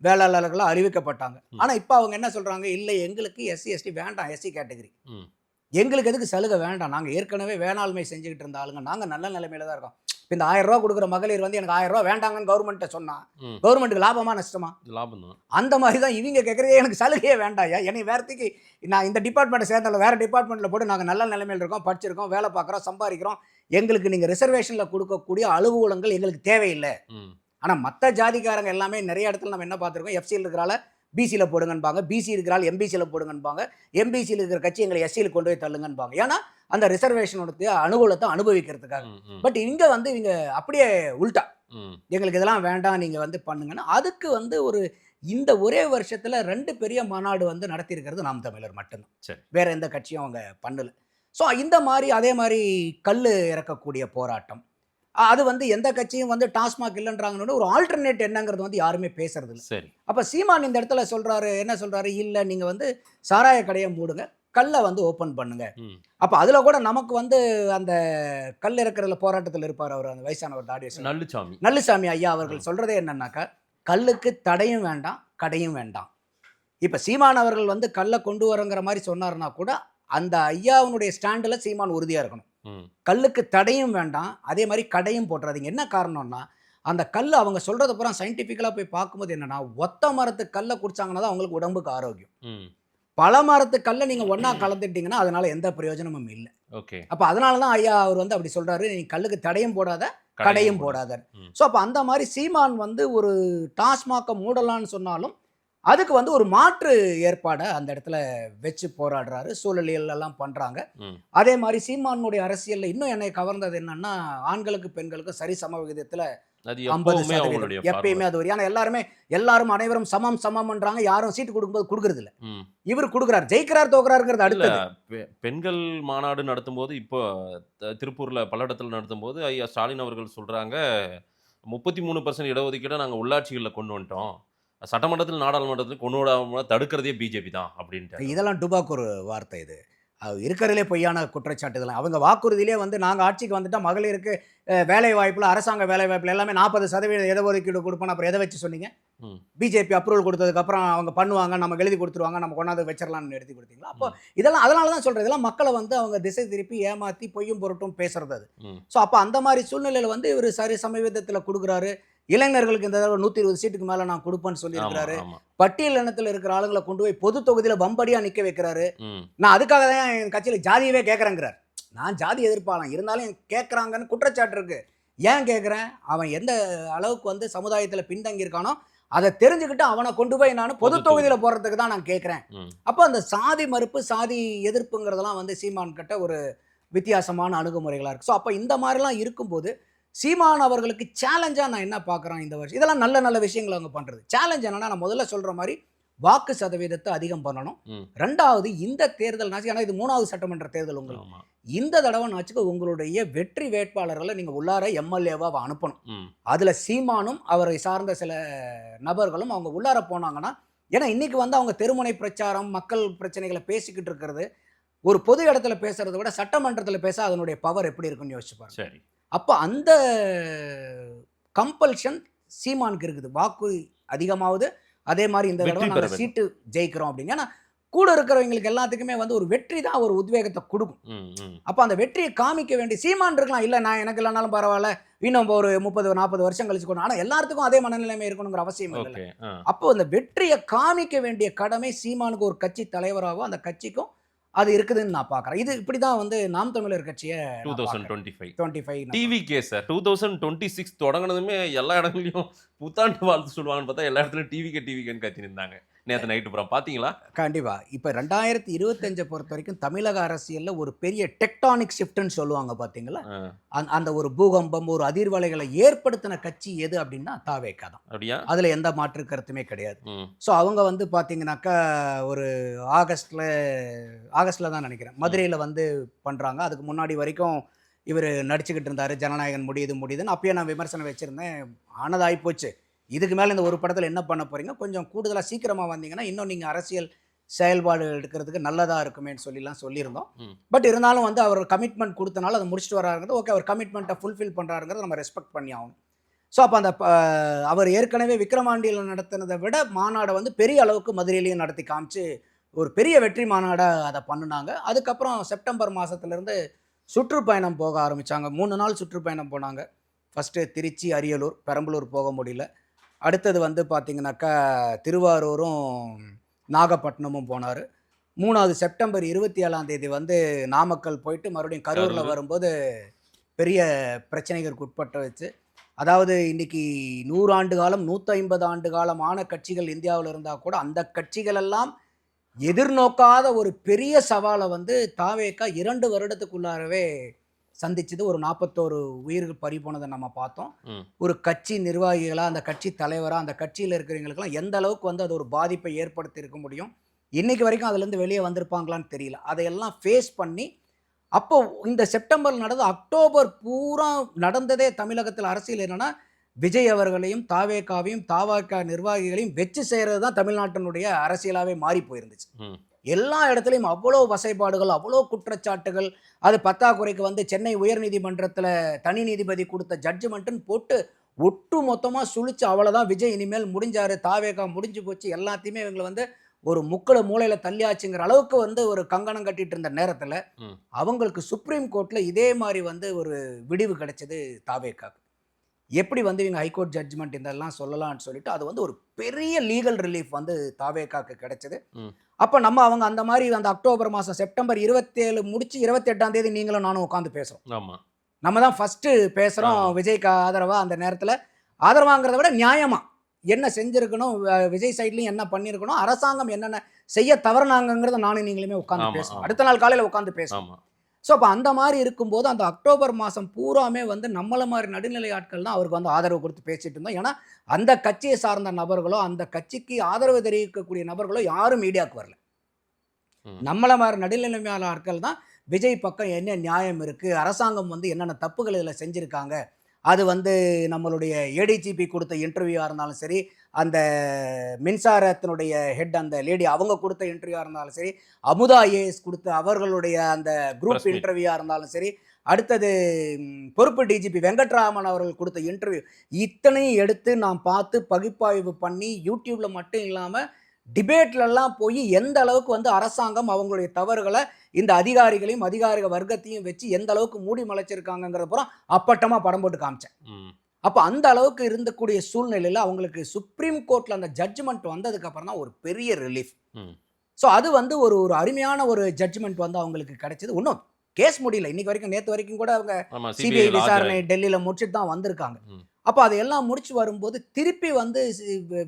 வேளாளர்களாக அறிவிக்கப்பட்டாங்க. ம். ஆனால் இப்போ அவங்க என்ன சொல்கிறாங்க, இல்லை எங்களுக்கு எஸ்சி எஸ்டி வேண்டாம், எஸ்சி கேட்டகரி ம். எங்களுக்கு எதுக்கு சலுகை வேண்டாம், நாங்கள் ஏற்கனவே வேளாண்மை செஞ்சுக்கிட்டு இருந்த ஆளுங்க, நாங்கள் நல்ல நிலைமையில தான் இருக்கோம். இப்போ இந்த 1000 ரூபா கொடுக்குற மகளிர் வந்து எனக்கு 1000 ரூபா வேண்டாங்கன்னு கவர்மெண்ட்டை சொன்னா ம். கவர்மெண்ட்டுக்கு லாபமா நஷ்டமா? லாபம் தான். அந்த மாதிரி தான் இவங்க கேட்குறதே, எனக்கு சலுகையே வேண்டாயா, என்னை வேறத்துக்கு நான் இந்த டிபார்ட்மெண்ட்டை சேர்ந்தால வேறு டிபார்ட்மெண்ட்டில் போட்டு நாங்கள் நல்ல நிலைமையில் இருக்கோம், படிச்சிருக்கோம், வேலை பார்க்குறோம், சம்பாதிக்கிறோம், எங்களுக்கு நீங்கள் ரிசர்வேஷனில் கொடுக்கக்கூடிய அலுவலகங்கள் எங்களுக்கு தேவையில்லை. ம். ஆனால் மற்ற ஜாதிக்காரங்க எல்லாமே நிறைய இடத்துல நம்ம என்ன பார்த்துருக்கோம், எஃப்சியில் இருக்கிறால பிசியில் போடுங்கன்பாங்க, பிசி இருக்கிறாள் எம்பிசியில் போடுங்கன்பாங்க, எம்பிசியில் இருக்கிற கட்சி எங்களை எஸ்சியில் கொண்டு போய் தள்ளுங்கன்பாங்க. ஏன்னா அந்த ரிசர்வேஷனோட அனுகூலத்தை அனுபவிக்கிறதுக்காக. ம். ம். பட் இங்கே வந்து இவங்க அப்படியே உல்ட்டா, ம். எங்களுக்கு இதெல்லாம் வேண்டாம், நீங்கள் வந்து பண்ணுங்கன்னா அதுக்கு வந்து ஒரு இந்த ஒரே வருஷத்தில் 2 பெரிய மாநாடு வந்து நடத்தியிருக்கிறது நாம் தமிழர் மட்டும்தான். சரி. வேற எந்த கட்சியும் அவங்க பண்ணல. ஸோ இந்த மாதிரி அதே மாதிரி கல் இறக்கக்கூடிய போராட்டம், அது வந்து எந்த கட்சியும் வந்து டாஸ்மாக் இல்லைன்றாங்கன்னு ஒரு ஆல்டர்னேட் என்னங்கிறது வந்து யாருமே பேசுறது இல்லை. சரி. அப்போ சீமான் இந்த இடத்துல சொல்றாரு, என்ன சொல்றாரு, இல்லை நீங்கள் வந்து சாராய கடையை மூடுங்க, கல்லை வந்து ஓப்பன் பண்ணுங்க. ம். அப்போ அதில் கூட நமக்கு வந்து அந்த கல் இறக்குறதுல போராட்டத்தில் இருப்பார் அவர், அந்த வயசானவர் தாடி வயசு நல்லுச்சாமி. நல்லுசாமி ஐயா அவர்கள் சொல்றதே என்னன்னாக்கா, கல்லுக்கு தடையும் வேண்டாம், கடையும் வேண்டாம். இப்போ சீமான் அவர்கள் வந்து கல்லை கொண்டு வரங்கிற மாதிரி சொன்னார்னா கூட அந்த ஐயாவுடைய ஸ்டாண்டில் சீமான் உறுதியாக இருக்கணும். ம். கல்லுக்கு தடையும் வேண்டாம், அதே மாதிரி கடையும் போட்டுறாதீங்க. என்ன காரணம்னா, அந்த கல் அவங்க சொல்றத பூரா சயின்டிஃபிக்கலாக போய் பார்க்கும்போது என்னன்னா, ஒத்த மரத்து கல்லை குடிச்சாங்கன்னா தான் அவங்களுக்கு உடம்புக்கு ஆரோக்கியம். ம். பல மரத்து கல்லை நீங்கள் ஒன்றா கலந்துட்டீங்கன்னா அதனால எந்த பிரயோஜனமும் இல்லை. ஓகே. அப்போ அதனால தான் ஐயா அவர் வந்து அப்படி சொல்றாரு, நீ கல்லுக்கு தடையும் போடாத, கடையும் போடாத. ம். ஸோ அப்போ அந்த மாதிரி சீமான் வந்து ஒரு டாஸ்மாகை மூடலான்னு சொன்னாலும் அதுக்கு வந்து ஒரு மாற்று ஏற்பாடை அந்த இடத்துல வச்சு போராடுறாரு, சூழலியல் எல்லாம் பண்ணுறாங்க. ம். அதே மாதிரி சீமானுடைய அரசியலில் இன்னும் என்னை கவர்ந்தது என்னன்னா, ஆண்களுக்கு பெண்களுக்கும் சரி சம விகிதத்தில் அது 50% எப்பவுமே அவங்களுடைய எப்பயுமே அது ஒரு, ஏன்னா எல்லாரும் அனைவரும் சமம் சமம்ன்றாங்க, யாரும் சீட்டு கொடுக்கும்போது கொடுக்கறது இல்லை. ம். இவர் கொடுக்குறாரு, ஜெயிக்கிறார் தோக்குறாருங்கிறது இல்ல, அடுத்தது. பெண்கள் மாநாடு நடத்தும் போது இப்போ திருப்பூர்ல பல்லடத்தில் நடத்தும் போது ஐயா ஸ்டாலின் அவர்கள் சொல்றாங்க, 33% இடஒதுக்கீடை நாங்க உள்ளாட்சிகளில் கொண்டு வந்துட்டோம், சட்டமன்றத்தில் நாடாளுமன்றத்தில் கொண்டு விடாம தடுக்கிறதே பிஜேபி தான் அப்படின்ட்டு. இதெல்லாம் டுபாக் ஒரு வார்த்தை, இது அது இருக்கிறதுலே பொய்யான குற்றச்சாட்டு. இதெல்லாம் அவங்க வாக்குறுதியிலே வந்து நாங்கள் ஆட்சிக்கு வந்துட்டால் மகளிருக்கு வேலை வாய்ப்பில், அரசாங்க வேலை வாய்ப்பில் எல்லாமே 40% இடஒதுக்கீடு கொடுப்போம். அப்புறம் எதை வச்சு சொன்னீங்க? பிஜேபி அப்ரூவல் கொடுத்ததுக்கப்புறம் அவங்க பண்ணுவாங்க, நம்ம எழுதி கொடுத்துருவாங்க, நம்ம கொண்டாந்து வச்சிடலாம்னு எழுதி கொடுத்தீங்களா? அப்போ இதெல்லாம் அதனால தான் சொல்கிறேன், இதெல்லாம் மக்களை வந்து அவங்க திசை திருப்பி ஏமாற்றி பொய்யும் பொருட்டும் பேசுறது அது. ஸோ அப்போ அந்த மாதிரி சூழ்நிலையில் வந்து இவர் சரி சமீபத்தில் கொடுக்குறாரு. இளைஞர்களுக்கு இந்த தடவை 120 சீட்டுக்கு மேலே நான் கொடுப்பேன்னு சொல்லியிருக்கிறாரு. பட்டியல் இனத்தில் இருக்கிற ஆளுங்களை கொண்டு போய் பொது தொகுதியில் வம்படியாக நிற்க வைக்கிறாரு. நான் அதுக்காக தான் என் கட்சியில் ஜாதியவே கேட்குறேங்கிறார். நான் ஜாதி எதிர்ப்பாளன், இருந்தாலும் கேட்குறாங்கன்னு குற்றச்சாட்டு இருக்கு. ஏன் கேட்குறேன், அவன் எந்த அளவுக்கு வந்து சமுதாயத்தில் பின்தங்கியிருக்கானோ அதை தெரிஞ்சுக்கிட்டு அவனை கொண்டு போய் நான் பொது தொகுதியில் போடுறதுக்கு தான் நான் கேட்குறேன். அப்போ அந்த சாதி மறுப்பு, சாதி எதிர்ப்புங்கிறதெல்லாம் வந்து சீமான் கிட்ட ஒரு வித்தியாசமான அணுகுமுறைகளாக இருக்குது. ஸோ அப்போ இந்த மாதிரிலாம் இருக்கும்போது சீமான் அவர்களுக்கு சேலஞ்சாக நான் என்ன பார்க்குறேன் இந்த வருஷம், இதெல்லாம் நல்ல நல்ல விஷயங்களை அவங்க பண்ணுறது. சேலஞ்ச் என்னன்னா, நான் முதல்ல சொல்கிற மாதிரி வாக்கு சதவீதத்தை அதிகம் பண்ணணும். 2வது இந்த தேர்தல் நாச்சு, ஏன்னா இது 3வது சட்டமன்ற தேர்தல் உங்களுக்கு, இந்த தடவை நாச்சுக்கு உங்களுடைய வெற்றி வேட்பாளர்களை நீங்கள் உள்ளார எம்எல்ஏவாக அனுப்பணும். அதில் சீமானும் அவரை சார்ந்த சில நபர்களும் அவங்க உள்ளார போனாங்கன்னா, ஏன்னா இன்னைக்கு வந்து அவங்க தெருமுனை பிரச்சாரம், மக்கள் பிரச்சனைகளை பேசிக்கிட்டு இருக்கிறது ஒரு பொது இடத்துல பேசுறதை விட சட்டமன்றத்தில் பேச அதனுடைய பவர் எப்படி இருக்குன்னு யோசிச்சு பாருங்க. சரி. அப்போ அந்த கம்பல்ஷன் சீமானுக்கு இருக்குது. வாக்கு அதிகமாகுது, அதே மாதிரி இந்த தடவை நாங்கள் சீட்டு ஜெயிக்கிறோம் அப்படின்னு. ஏன்னா கூட இருக்கிறவங்களுக்கு எல்லாத்துக்குமே வந்து ஒரு வெற்றி தான் ஒரு உத்வேகத்தை கொடுக்கும். அப்போ அந்த வெற்றியை காமிக்க வேண்டிய சீமான் இருக்கலாம், இல்லை நான் எனக்கு இல்லைனாலும் பரவாயில்ல, இன்னும் ஒரு 30-40 வருஷம் கழிச்சு கொண்டு, ஆனால் எல்லாத்துக்கும் அதே மனநிலைமை இருக்கணுங்கிற அவசியம் இல்லை. அப்போ அந்த வெற்றியை காமிக்க வேண்டிய கடமை சீமானுக்கு ஒரு கட்சி தலைவராகவோ அந்த கட்சிக்கும் அது இருக்குதுன்னு நான் பார்க்குறேன். இது இப்படி தான் வந்து நாம் தமிழர் கட்சியை 2025 டிவிகே சார் 2026 தொடங்கினதுமே எல்லா இடங்களையும் புத்தாண்டு வாழ்த்து சொல்லுவாங்கன்னு பார்த்தா எல்லா இடத்துலையும் டிவிகேன்னு கட்சி இருந்தாங்க நேற்று நைட்டு. அப்புறம் பார்த்தீங்களா? கண்டிப்பாக. இப்போ 2025 பொறுத்த வரைக்கும் தமிழக அரசியலில் ஒரு பெரிய டெக்டானிக் ஷிஃப்ட்னு சொல்லுவாங்க பார்த்தீங்களா, அந்த ஒரு பூகம்பம், ஒரு அதிர்வலைகளை ஏற்படுத்தின கட்சி எது அப்படின்னா தாவேகா தான். அப்படியா? அதில் எந்த மாற்று கருத்துமே கிடையாது. ஸோ அவங்க வந்து பார்த்தீங்கன்னாக்கா ஒரு ஆகஸ்டில் தான் நினைக்கிறேன் மதுரையில் வந்து பண்ணுறாங்க. அதுக்கு முன்னாடி வரைக்கும் இவர் நடிச்சுக்கிட்டு இருந்தார், ஜனநாயகன் முடியுதுன்னு அப்பயே நான் விமர்சனம் வச்சுருந்தேன். ஆனதாகிப்போச்சு. இதுக்கு மேலே இந்த ஒரு படத்தில் என்ன பண்ண போகிறீங்க, கொஞ்சம் கூடுதலாக சீக்கிரமாக வந்தீங்கன்னா இன்னும் நீங்கள் அரசியல் செயல்பாடு எடுக்கிறதுக்கு நல்லதாக இருக்குமேன்னு சொல்லியிருந்தோம். பட் இருந்தாலும் வந்து அவர் கமிட்மெண்ட் கொடுத்தனால அதை முடிச்சுட்டு வராருங்கிறது ஓகே, அவர் கமிட்மெண்ட்டை ஃபுல்ஃபில் பண்ணுறாருங்கிறத நம்ம ரெஸ்பெக்ட் பண்ணி ஆகணும். ஸோ அப்போ அந்த அவர் ஏற்கனவே விக்ரமாண்டியில் நடத்தினதை விட மாநாடை வந்து பெரிய அளவுக்கு மதுரையிலையும் நடத்தி காமிச்சு ஒரு பெரிய வெற்றி மாநாடாக அதை பண்ணினாங்க. அதுக்கப்புறம் செப்டம்பர் மாதத்துலேருந்து சுற்றுப்பயணம் போக ஆரம்பித்தாங்க. 3 நாள் சுற்றுப்பயணம் போனாங்க. ஃபஸ்ட்டு திருச்சி, அரியலூர், பெரம்பலூர் போக முடியல. அடுத்தது வந்து பார்த்திங்கனாக்கா திருவாரூரும் நாகப்பட்டினமும் போனார். 3வது செப்டம்பர் 27 வந்து நாமக்கல் போயிட்டு மறுபடியும் கரூரில் வரும்போது பெரிய பிரச்சனைகளுக்கு உட்பட்ட வச்சு, அதாவது இன்றைக்கி 100 ஆண்டு காலம் 150 ஆண்டு காலமான கட்சிகள் இந்தியாவில் இருந்தால் கூட அந்த கட்சிகளெல்லாம் எதிர்நோக்காத ஒரு பெரிய சவாலை வந்து தாவேகா 2 வருடத்துக்குள்ளாரவே சந்திச்சது. ஒரு 41 உயிர்கள் பறி போனதை நம்ம பார்த்தோம். ஒரு கட்சி நிர்வாகிகளாக, அந்த கட்சி தலைவராக, அந்த கட்சியில் இருக்கிறவங்களுக்கெல்லாம் எந்த அளவுக்கு வந்து அது ஒரு பாதிப்பை ஏற்படுத்தி இருக்க முடியும், இன்னைக்கு வரைக்கும் அதுலேருந்து வெளியே வந்திருப்பாங்களான்னு தெரியல. அதையெல்லாம் ஃபேஸ் பண்ணி அப்போ இந்த செப்டம்பர் நடந்த அக்டோபர் பூரா நடந்ததே தமிழகத்தில் அரசியல் என்னன்னா விஜய் அவர்களையும் தாவேகாவையும் தாவேகா நிர்வாகிகளையும் வச்சு செய்கிறது தான் தமிழ்நாட்டினுடைய அரசியலாகவே மாறி போயிருந்துச்சு. எல்லா இடத்துலையும் அவ்வளோ வசைப்பாடுகள், அவ்வளோ குற்றச்சாட்டுகள். அது பத்தாக்குறைக்கு வந்து சென்னை உயர்நீதிமன்றத்தில் தனி நீதிபதி கொடுத்த ஜட்ஜ்மெண்ட்டுன்னு போட்டு ஒட்டு மொத்தமாக சுழிச்சு அவ்வளோதான், விஜய் இனிமேல் முடிஞ்சாரு, தாவேகா முடிஞ்சு போச்சு, எல்லாத்தையுமே இவங்களை வந்து ஒரு முக்கள மூலையில் தள்ளியாச்சுங்கிற அளவுக்கு வந்து ஒரு கங்கணம் கட்டிட்டு இருந்த நேரத்தில் அவங்களுக்கு சுப்ரீம் கோர்ட்டில் இதே மாதிரி வந்து ஒரு விடிவு கிடைச்சது தாவேகாக்கு. எப்படி வந்து இவங்க ஹைகோர்ட் ஜட்ஜ்மெண்ட் இதெல்லாம் சொல்லலாம்னு சொல்லிட்டு அது வந்து ஒரு பெரிய லீகல் ரிலீஃப் வந்து தாவேகாக்கு கிடைச்சது. அப்போ அவங்க அந்த மாதிரி அந்த அக்டோபர் மாதம் செப்டம்பர் 27 முடிச்சு 28 நீங்களும் நானும் உட்காந்து பேசுகிறோம். நம்ம தான் ஃபஸ்ட்டு பேசுகிறோம் விஜய்க்கு ஆதரவாக. அந்த நேரத்தில் ஆதரவாங்கிறத விட நியாயமாக என்ன செஞ்சுருக்கணும், விஜய் சைட்லையும் என்ன பண்ணியிருக்கணும், அரசாங்கம் என்னென்ன செய்ய தவறுனாங்கிறத நானும் நீங்களுமே உட்காந்து பேசுவோம். அடுத்த நாள் காலையில் உட்காந்து பேசுவோம். ஸோ அப்போ அந்த மாதிரி இருக்கும்போது அந்த அக்டோபர் மாதம் பூராமே வந்து நம்மள மாதிரி நடுநிலை ஆட்கள் தான் அவருக்கு வந்து ஆதரவு கொடுத்து பேசிட்டு இருந்தோம். ஏன்னா அந்த கட்சியை சார்ந்த நபர்களோ அந்த கட்சிக்கு ஆதரவு தெரிவிக்கக்கூடிய நபர்களோ யாரும் மீடியாவுக்கு வரல. நம்மள மாதிரி நடுநிலைமையான ஆட்கள் தான் விஜய் பக்கம் என்ன நியாயம் இருக்குது, அரசாங்கம் வந்து என்னென்ன தப்புகள் இதில் செஞ்சுருக்காங்க, அது வந்து நம்மளுடைய ஏடிஜிபி கொடுத்த இன்டர்வியூவாக இருந்தாலும் சரி, அந்த மின்சாரத்தினுடைய ஹெட் அந்த லேடி அவங்க கொடுத்த இன்டர்வியூவாக இருந்தாலும் சரி, அமுதா ஐஏஎஸ் கொடுத்த அவர்களுடைய அந்த குரூப் இன்டர்வியூவாக இருந்தாலும் சரி, அடுத்தது பொறுப்பு டிஜிபி வெங்கட்ராமன் அவர்கள் கொடுத்த இன்டர்வியூ, இத்தனையும் எடுத்து நான் பார்த்து பகுப்பாய்வு பண்ணி யூடியூப்பில் மட்டும் இல்லாமல் டிபேட்லலாம் போய் எந்த அளவுக்கு வந்து அரசாங்கம் அவங்களுடைய தவறுகளை இந்த அதிகாரிகளையும் அதிகாரிக வர்க்கத்தையும் வச்சு எந்த அளவுக்கு மூடி மலைச்சிருக்காங்கிறத பூரா அப்பட்டமாக படம் போட்டு காமிச்சேன். அப்போ அந்த அளவுக்கு இருந்தக்கூடிய சூழ்நிலையில் அவங்களுக்கு சுப்ரீம் கோர்ட்டில் அந்த ஜட்ஜ்மெண்ட் வந்ததுக்கப்புறம் தான் ஒரு பெரிய ரிலீஃப். ஸோ அது வந்து ஒரு ஒரு அருமையான ஒரு ஜட்ஜ்மெண்ட் வந்து அவங்களுக்கு கிடைச்சது. இன்னும் கேஸ் முடியல, இன்னைக்கு வரைக்கும், நேற்று வரைக்கும் கூட அவங்க சிபிஐ விசாரணை டெல்லியில் முடிச்சுட்டு தான் வந்திருக்காங்க. அப்போ அதையெல்லாம் முடிச்சு வரும்போது திருப்பி வந்து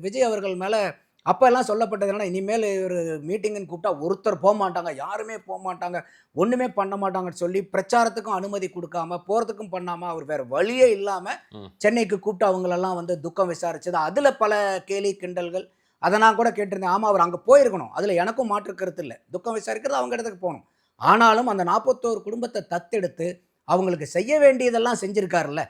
விஜய் அவர்கள் மேலே அப்போ எல்லாம் சொல்லப்பட்டது என்னன்னா, இனிமேல் ஒரு மீட்டிங்குன்னு கூப்பிட்டா ஒருத்தர் போக மாட்டாங்க, யாருமே போக மாட்டாங்க, ஒன்றுமே பண்ண மாட்டாங்கன்னு சொல்லி பிரச்சாரத்துக்கும் அனுமதி கொடுக்காம போகிறதுக்கும் பண்ணாமல் அவர் வேறு வழியே இல்லாமல் சென்னைக்கு கூப்பிட்டு அவங்களெல்லாம் வந்து துக்கம் விசாரிச்சது. அதில் பல கேலி கிண்டல்கள். அதை நான் கூட கேட்டிருந்தேன். ஆமாம், அவர் அங்கே போயிருக்கணும், அதில் எனக்கும் மாற்று கருத்து இல்லை, துக்கம் விசாரிக்கிறது அவங்க இடத்துக்கு போகணும். ஆனாலும் அந்த 41 குடும்பத்தை தத்தெடுத்து அவங்களுக்கு செய்ய வேண்டியதெல்லாம் செஞ்சுருக்காருல்ல.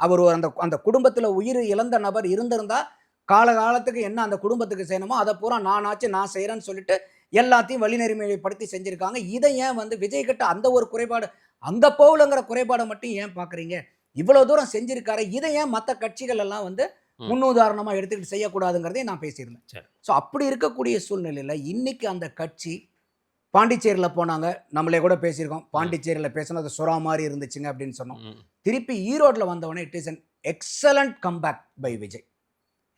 அவர் அந்த குடும்பத்தில் உயிர் இழந்த நபர் இருந்திருந்தால் காலகாலத்துக்கு என்ன அந்த குடும்பத்துக்கு செய்யணுமோ அதை பூரா நான் செய்கிறேன்னு சொல்லிட்டு எல்லாத்தையும் வழிநெறிமுறைப்படுத்தி செஞ்சுருக்காங்க. இதை ஏன் வந்து விஜய் கிட்ட அந்த ஒரு குறைபாடு, அங்கே போகலங்கிற குறைபாடை மட்டும் ஏன் பார்க்குறீங்க? இவ்வளோ தூரம் செஞ்சுருக்காரு, இதை ஏன் மற்ற கட்சிகள் எல்லாம் வந்து முன்னுதாரணமாக எடுத்துக்கிட்டு செய்யக்கூடாதுங்கிறதையும் நான் பேசியிருந்தேன். ஸோ அப்படி இருக்கக்கூடிய சூழ்நிலையில் இன்னைக்கு அந்த கட்சி பாண்டிச்சேரியில் போனாங்க. நம்மளே கூட பேசியிருக்கோம், பாண்டிச்சேரியில் பேசினது சுறா மாதிரி இருந்துச்சுங்க அப்படின்னு சொன்னோம். திருப்பி ஈரோட்டில் வந்தவொடனே it is an excellent comeback by Vijay.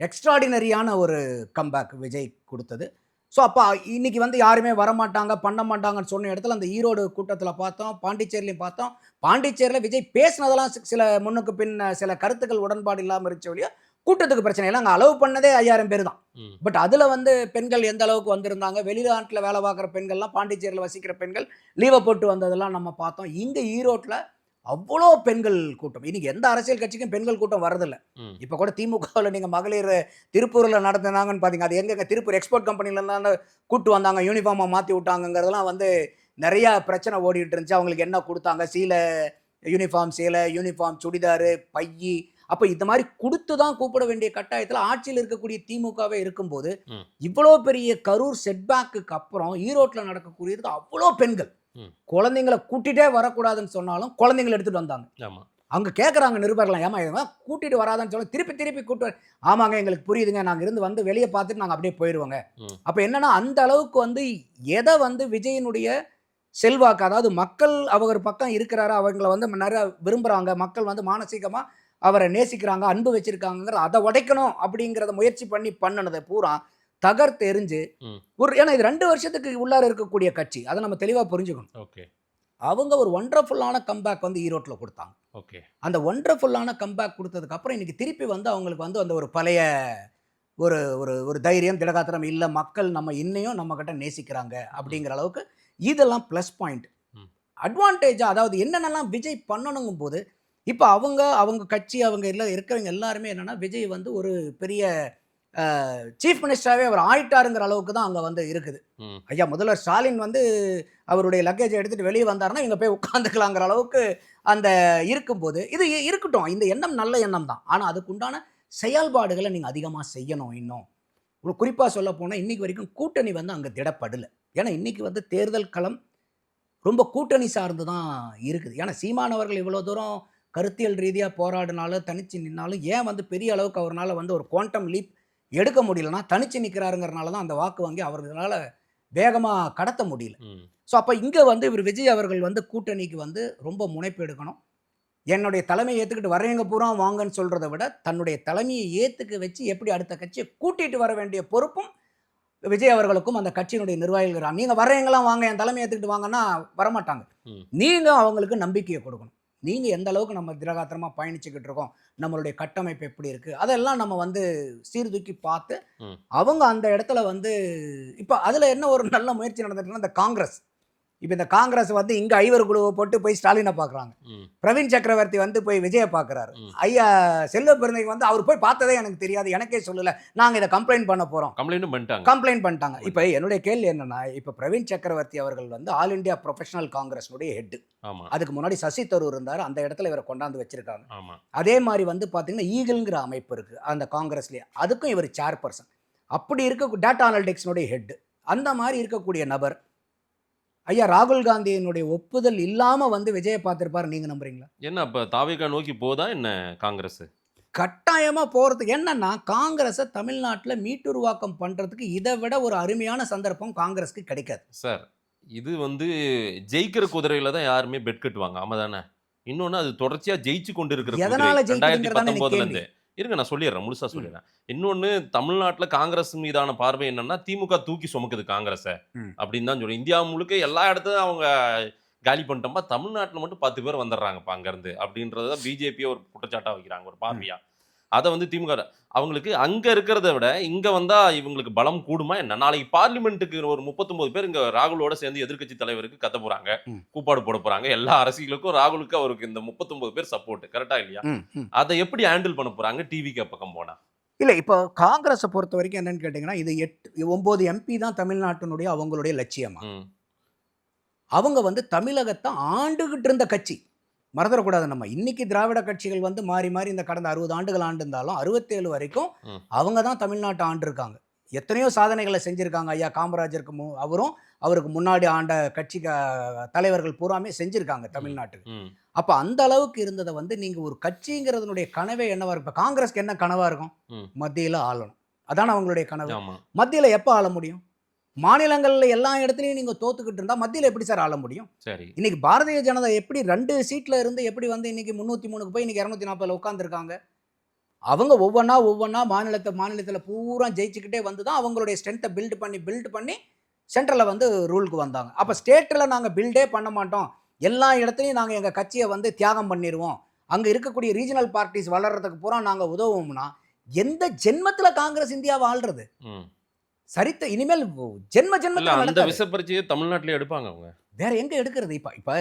எக்ஸ்ட்ராடினரியான ஒரு கம்பேக் விஜய் கொடுத்தது. ஸோ அப்போ இன்றைக்கி வந்து யாருமே வரமாட்டாங்க பண்ண மாட்டாங்கன்னு சொன்ன இடத்துல அந்த ஈரோடு கூட்டத்தில் பார்த்தோம், பாண்டிச்சேரிலையும் பார்த்தோம். பாண்டிச்சேரியில் விஜய் பேசினதெல்லாம் சில முன்னுக்கு பின் சில கருத்துக்கள் உடன்பாடு இல்லாமல் இருந்துச்சு வழியா கூட்டத்துக்கு பிரச்சனை இல்லை. அங்கே அலோவ் பண்ணதே 5000 பேர் தான். பட் அதில் வந்து பெண்கள் எந்த அளவுக்கு வந்திருந்தாங்க, வெளிநாட்டில் வேலை பார்க்குற பெண்கள்லாம், பாண்டிச்சேரியில் வசிக்கிற பெண்கள் லீவை போட்டு வந்ததெல்லாம் நம்ம பார்த்தோம். இங்கே ஈரோட்டில் அவ்வளோ பெண்கள் கூட்டம். இன்னைக்கு எந்த அரசியல் கட்சிக்கும் பெண்கள் கூட்டம் வரதில்லை. இப்போ கூட திமுகவில் நீங்கள் மகளிர் திருப்பூரில் நடத்தினாங்கன்னு பார்த்தீங்க, அது எங்கே திருப்பூர் எக்ஸ்போர்ட் கம்பெனிலேருந்து கூட்டு வந்தாங்க, யூனிஃபார்மாக மாற்றி விட்டாங்கிறதெல்லாம் வந்து நிறையா பிரச்சனை ஓடிட்டு இருந்துச்சு. அவங்களுக்கு என்ன கொடுத்தாங்க, சீலை யூனிஃபார்ம் சேலை, யூனிஃபார்ம் சுடிதாரு, பையி, அப்ப இந்த மாதிரி கொடுத்து தான் கூப்பிட வேண்டிய கட்டாயத்துல ஆட்சியில் இருக்கக்கூடிய திமுகவே இருக்கும்போது ம். இவ்வளோ பெரிய கரூர் செட்பேக்கு அப்புறம் ஈரோட்ல நடக்கக்கூடியது அவ்வளோ பெண்கள் ம். குழந்தைங்களை கூட்டிட்டே வரக்கூடாதுன்னு சொன்னாலும் குழந்தைங்களை எடுத்துட்டு வந்தாங்க. ஆமா. அங்க கேட்குறாங்க நிருபர்லாம், ஏமா இதெல்லாம் கூட்டிட்டு வராதான்னு சொல்ல திருப்பி கூட்டு ஆமாங்க எங்களுக்கு புரியுதுங்க, நாங்க இருந்து வந்து வெளியே பார்த்துட்டு நாங்க அப்படியே போயிடுவோங்க. ம். அப்ப என்னன்னா அந்த அளவுக்கு வந்து எதை வந்து விஜயனுடைய செல்வாக்கு, அதாவது மக்கள் அவர் பக்கம் இருக்கிறாரு, அவங்கள வந்து நிறைய விரும்புறாங்க, மக்கள் வந்து மானசீகமா அவரை நேசிக்கிறாங்க, அன்பு வச்சிருக்காங்கிற அதை உடைக்கணும் அப்படிங்கிறத முயற்சி பண்ணனதை பூரா தகர்த்தெறிஞ்சு ம். ஏன்னா இது 2 வருஷத்துக்கு உள்ளார இருக்கக்கூடிய கட்சி, அதை நம்ம தெளிவா புரிஞ்சுக்கணும். ஓகே. அவங்க ஒரு ஒண்டர்ஃபுல்லான கம்பேக் வந்து ஈரோட்டில் கொடுத்தாங்க. ஓகே. அந்த ஒண்டர்ஃபுல்லான கம்பேக் கொடுத்ததுக்கு அப்புறம் இன்னைக்கு திருப்பி வந்து அவங்களுக்கு வந்து அந்த ஒரு பழைய ஒரு ஒரு ஒரு தைரியம், திடகாத்திரம் இல்லை, மக்கள் நம்ம இன்னையும் நம்ம கிட்ட நேசிக்கிறாங்க அப்படிங்கிற அளவுக்கு இதெல்லாம் ப்ளஸ் பாயிண்ட். ம். அட்வான்டேஜா அதாவது என்னென்னலாம் விஜய் பண்ணணுங்கும் போது இப்போ அவங்க கட்சி அவங்க எல்லாம் இருக்கிறவங்க எல்லாருமே என்னன்னா விஜய் வந்து ஒரு பெரிய சீஃப் மினிஸ்டராகவே அவர் ஆயிட்டாருங்கிற அளவுக்கு தான் அங்கே வந்து இருக்குது. ம். ஐயா முதல்வர் ஸ்டாலின் வந்து அவருடைய லக்கேஜை எடுத்துகிட்டு வெளியே வந்தாருன்னா இவங்க போய் உட்காந்துக்கலாங்கிற அளவுக்கு அந்த இருக்கும்போது இது இருக்கட்டும், இந்த எண்ணம் நல்ல எண்ணம் தான். ஆனால் அதுக்குண்டான செயல்பாடுகளை நீங்கள் அதிகமாக செய்யணும். இன்னும் ஒரு குறிப்பாக சொல்ல போனால் இன்றைக்கி வரைக்கும் கூட்டணி வந்து அங்கே திடப்படலை. ஏன்னா இன்றைக்கி வந்து தேர்தல் களம் ரொம்ப கூட்டணி சார்ந்து தான் இருக்குது. ஏன்னா சீமானவர்கள் இவ்வளோ தூரம் கருத்தியல் ரீதியாக போராடினாலும் தனிச்சு நின்னாலும் ஏன் வந்து பெரிய அளவுக்கு அவரால் வந்து ஒரு குவாண்டம் லீப் எடுக்க முடியலன்னா தனிச்சு நிற்கிறாருங்கிறனால தான் அந்த வாக்கு வங்கி அவர்களால் வேகமாக கடத்த முடியல. ஸோ அப்போ இங்கே வந்து இவர் விஜய் அவர்கள் வந்து கூட்டணிக்கு வந்து ரொம்ப முனைப்பு எடுக்கணும். என்னுடைய தலைமையை ஏற்றுக்கிட்டு வர்றவங்க பூரா வாங்கன்னு சொல்கிறத விட தன்னுடைய தலைமையை ஏற்றுக்க வச்சு எப்படி அடுத்த கட்சியை கூட்டிகிட்டு வர வேண்டிய பொறுப்பும் விஜய் அவர்களுக்கும் அந்த கட்சியினுடைய நிர்வாகிகள். நீங்கள் வர்றவங்களாம் வாங்க என் தலைமையை ஏற்றுக்கிட்டு வாங்கன்னா வரமாட்டாங்க. நீங்கள் அவங்களுக்கு நம்பிக்கையை கொடுக்கணும். நீங்கள் எந்த அளவுக்கு நம்ம திடகாத்திரமாக பயணிச்சுக்கிட்டு இருக்கோம், நம்மளுடைய கட்டமைப்பு எப்படி இருக்குது, அதெல்லாம் நம்ம வந்து சீர்தூக்கி பார்த்து அவங்க அந்த இடத்துல வந்து இப்போ அதில் என்ன ஒரு நல்ல முயற்சி நடந்துட்டுன்னா இந்த காங்கிரஸ். இப்போ இந்த காங்கிரஸ் வந்து இங்கே ஐவர் குழுவை போட்டு போய் ஸ்டாலினை பார்க்குறாங்க, பிரவீன் சக்கரவர்த்தி வந்து போய் விஜயை பார்க்குறாரு, ஐயா செல்வ பெருந்தைக்கு வந்து அவர் போய் பார்த்ததே எனக்கு தெரியாது, எனக்கே சொல்லலை, நாங்கள் இதை கம்ப்ளைண்ட் பண்ண போகிறோம், கம்ப்ளைண்ட் பண்ணிட்டாங்க. இப்போ என்னுடைய கேள்வி என்னன்னா, இப்போ பிரவீன் சக்கரவர்த்தி அவர்கள் வந்து ஆல் இண்டியா ப்ரொஃபஷனல் காங்கிரஸ்னுடைய ஹெட். அதுக்கு முன்னாடி சசி தரூர் இருந்தார், அந்த இடத்துல இவரை கொண்டாந்து வச்சிருக்காங்க. அதே மாதிரி வந்து பார்த்தீங்கன்னா ஈகிள்ங்கிற அமைப்பு இருக்குது அந்த காங்கிரஸ்லேயே, அதுக்கும் இவர் சேர்பர்சன். அப்படி இருக்க டேட்டா அனலிட்டிக்ஸ்னுடைய ஹெட். அந்த மாதிரி இருக்கக்கூடிய நபர் ஐயா ராகுல் காந்தியினுடைய ஒப்புதல் இல்லாம வந்து விஜயை பார்த்திருப்பாரு. நீங்க நம்புறீங்களா? என்ன அப்ப தாவேகா நோக்கி போதா என்ன காங்கிரஸ்? கட்டாயமா போறதுக்கு என்னன்னா, காங்கிரஸை தமிழ்நாட்டில் மீட்டுருவாக்கம் பண்றதுக்கு இதை விட ஒரு அருமையான சந்தர்ப்பம் காங்கிரஸ்க்கு கிடைக்காது சார். இது வந்து ஜெயிக்கிற குதிரையில தான் யாருமே பெட் கட்டுவாங்க, ஆமா தானே? இன்னொன்னு அது தொடர்ச்சியா ஜெயிச்சு கொண்டு இருக்கிற எதனால 2019 இருந்து இருங்க, நான் சொல்லிடுறேன், முழுசா சொல்லிடுறேன். இன்னொன்னு தமிழ்நாட்டில் காங்கிரஸ் மீதான பார்வை என்னன்னா, திமுக தூக்கி சுமக்குது காங்கிரஸை அப்படின்னு தான் சொல்லி இந்தியா முழுக்க எல்லா இடத்துலையும் அவங்க காலி பண்ணிட்டோம்ப்பா, தமிழ்நாட்டில் மட்டும் 10 பேர் வந்துடுறாங்கப்பா அங்கேருந்து அப்படின்றத பிஜேபியை ஒரு குற்றச்சாட்டாக வைக்கிறாங்க, ஒரு பார்வையா. அதை வந்து திமுக அவங்களுக்கு அங்கே இருக்கிறத விட இங்கே வந்தால் இவங்களுக்கு பலம் கூடுமா என்ன? நாளைக்கு பார்லிமெண்ட்டுக்கு ஒரு 39 பேர் இங்கே ராகுலோட சேர்ந்து எதிர்க்கட்சி தலைவருக்கு கத்த போகிறாங்க, கூப்பாடு போட போகிறாங்க. எல்லா அரசியலுக்கும் ராகுலுக்கு அவருக்கு இந்த 39 பேர் சப்போர்ட், கரெக்டாக இல்லையா? அதை எப்படி ஹேண்டில் பண்ண போகிறாங்க டிவிக்கு பக்கம் போனால்? இல்லை, இப்போ காங்கிரஸை பொறுத்த வரைக்கும் என்னன்னு கேட்டிங்கன்னா, இது 9 எம்பி தான் தமிழ்நாட்டினுடைய அவங்களுடைய லட்சியமா. அவங்க வந்து தமிழகத்தை ஆண்டுகிட்டு இருந்த கட்சி, மறந்துடக்கூடாது. நம்ம இன்னைக்கு திராவிட கட்சிகள் வந்து மாறி மாறி இந்த கடந்த 60 ஆண்டுகள் ஆண்டு இருந்தாலும் 67 வரைக்கும் அவங்க தான் தமிழ்நாட்டை ஆண்டு இருக்காங்க. எத்தனையோ சாதனைகளை செஞ்சுருக்காங்க. ஐயா காமராஜருக்கு அவரும் அவருக்கு முன்னாடி ஆண்ட கட்சி தலைவர்கள் பூராமே செஞ்சுருக்காங்க தமிழ்நாட்டுக்கு. அப்போ அந்த அளவுக்கு இருந்ததை வந்து நீங்கள் ஒரு கட்சிங்கிறதுனுடைய கனவே என்னவா இருக்கும்? இப்போ காங்கிரஸ்க்கு என்ன கனவாக இருக்கும்? மத்தியில் ஆளணும், அதான அவங்களுடைய கனவு. மத்தியில் எப்போ ஆள முடியும்? மாநிலங்களில் எல்லா இடத்துலையும் நீங்கள் தோத்துக்கிட்டு இருந்தால் மத்தியில் எப்படி சார் ஆள முடியும்? சரி, இன்னைக்கு பாரதிய ஜனதா எப்படி 2 சீட்டில் இருந்து எப்படி வந்து இன்னைக்கு 303க்கு போய் இன்னைக்கு 240 உட்காந்துருக்காங்க? அவங்க ஒவ்வொன்றா மாநிலத்தில் பூரா ஜெயிச்சுக்கிட்டே வந்து தான் அவங்களுடைய ஸ்ட்ரென்த்தை பில்டு பண்ணி சென்ட்ரலில் வந்து ரூலுக்கு வந்தாங்க. அப்போ ஸ்டேட்டில் நாங்கள் பில்டே பண்ண மாட்டோம், எல்லா இடத்துலையும் நாங்கள் எங்கள் கட்சியை வந்து தியாகம் பண்ணிடுவோம், அங்கே இருக்கக்கூடிய ரீஜனல் பார்ட்டிஸ் வளர்கிறதுக்கு பூரா நாங்கள் உதவுவோம்னா எந்த ஜென்மத்தில் காங்கிரஸ் இந்தியாவை ஆள்றது? சரித்த இனிமேல் அந்த விசப்பரிச்சையை தமிழ்நாட்டிலே எடுப்பாங்க அவங்க, வேற எங்க எடுக்கிறது? இப்ப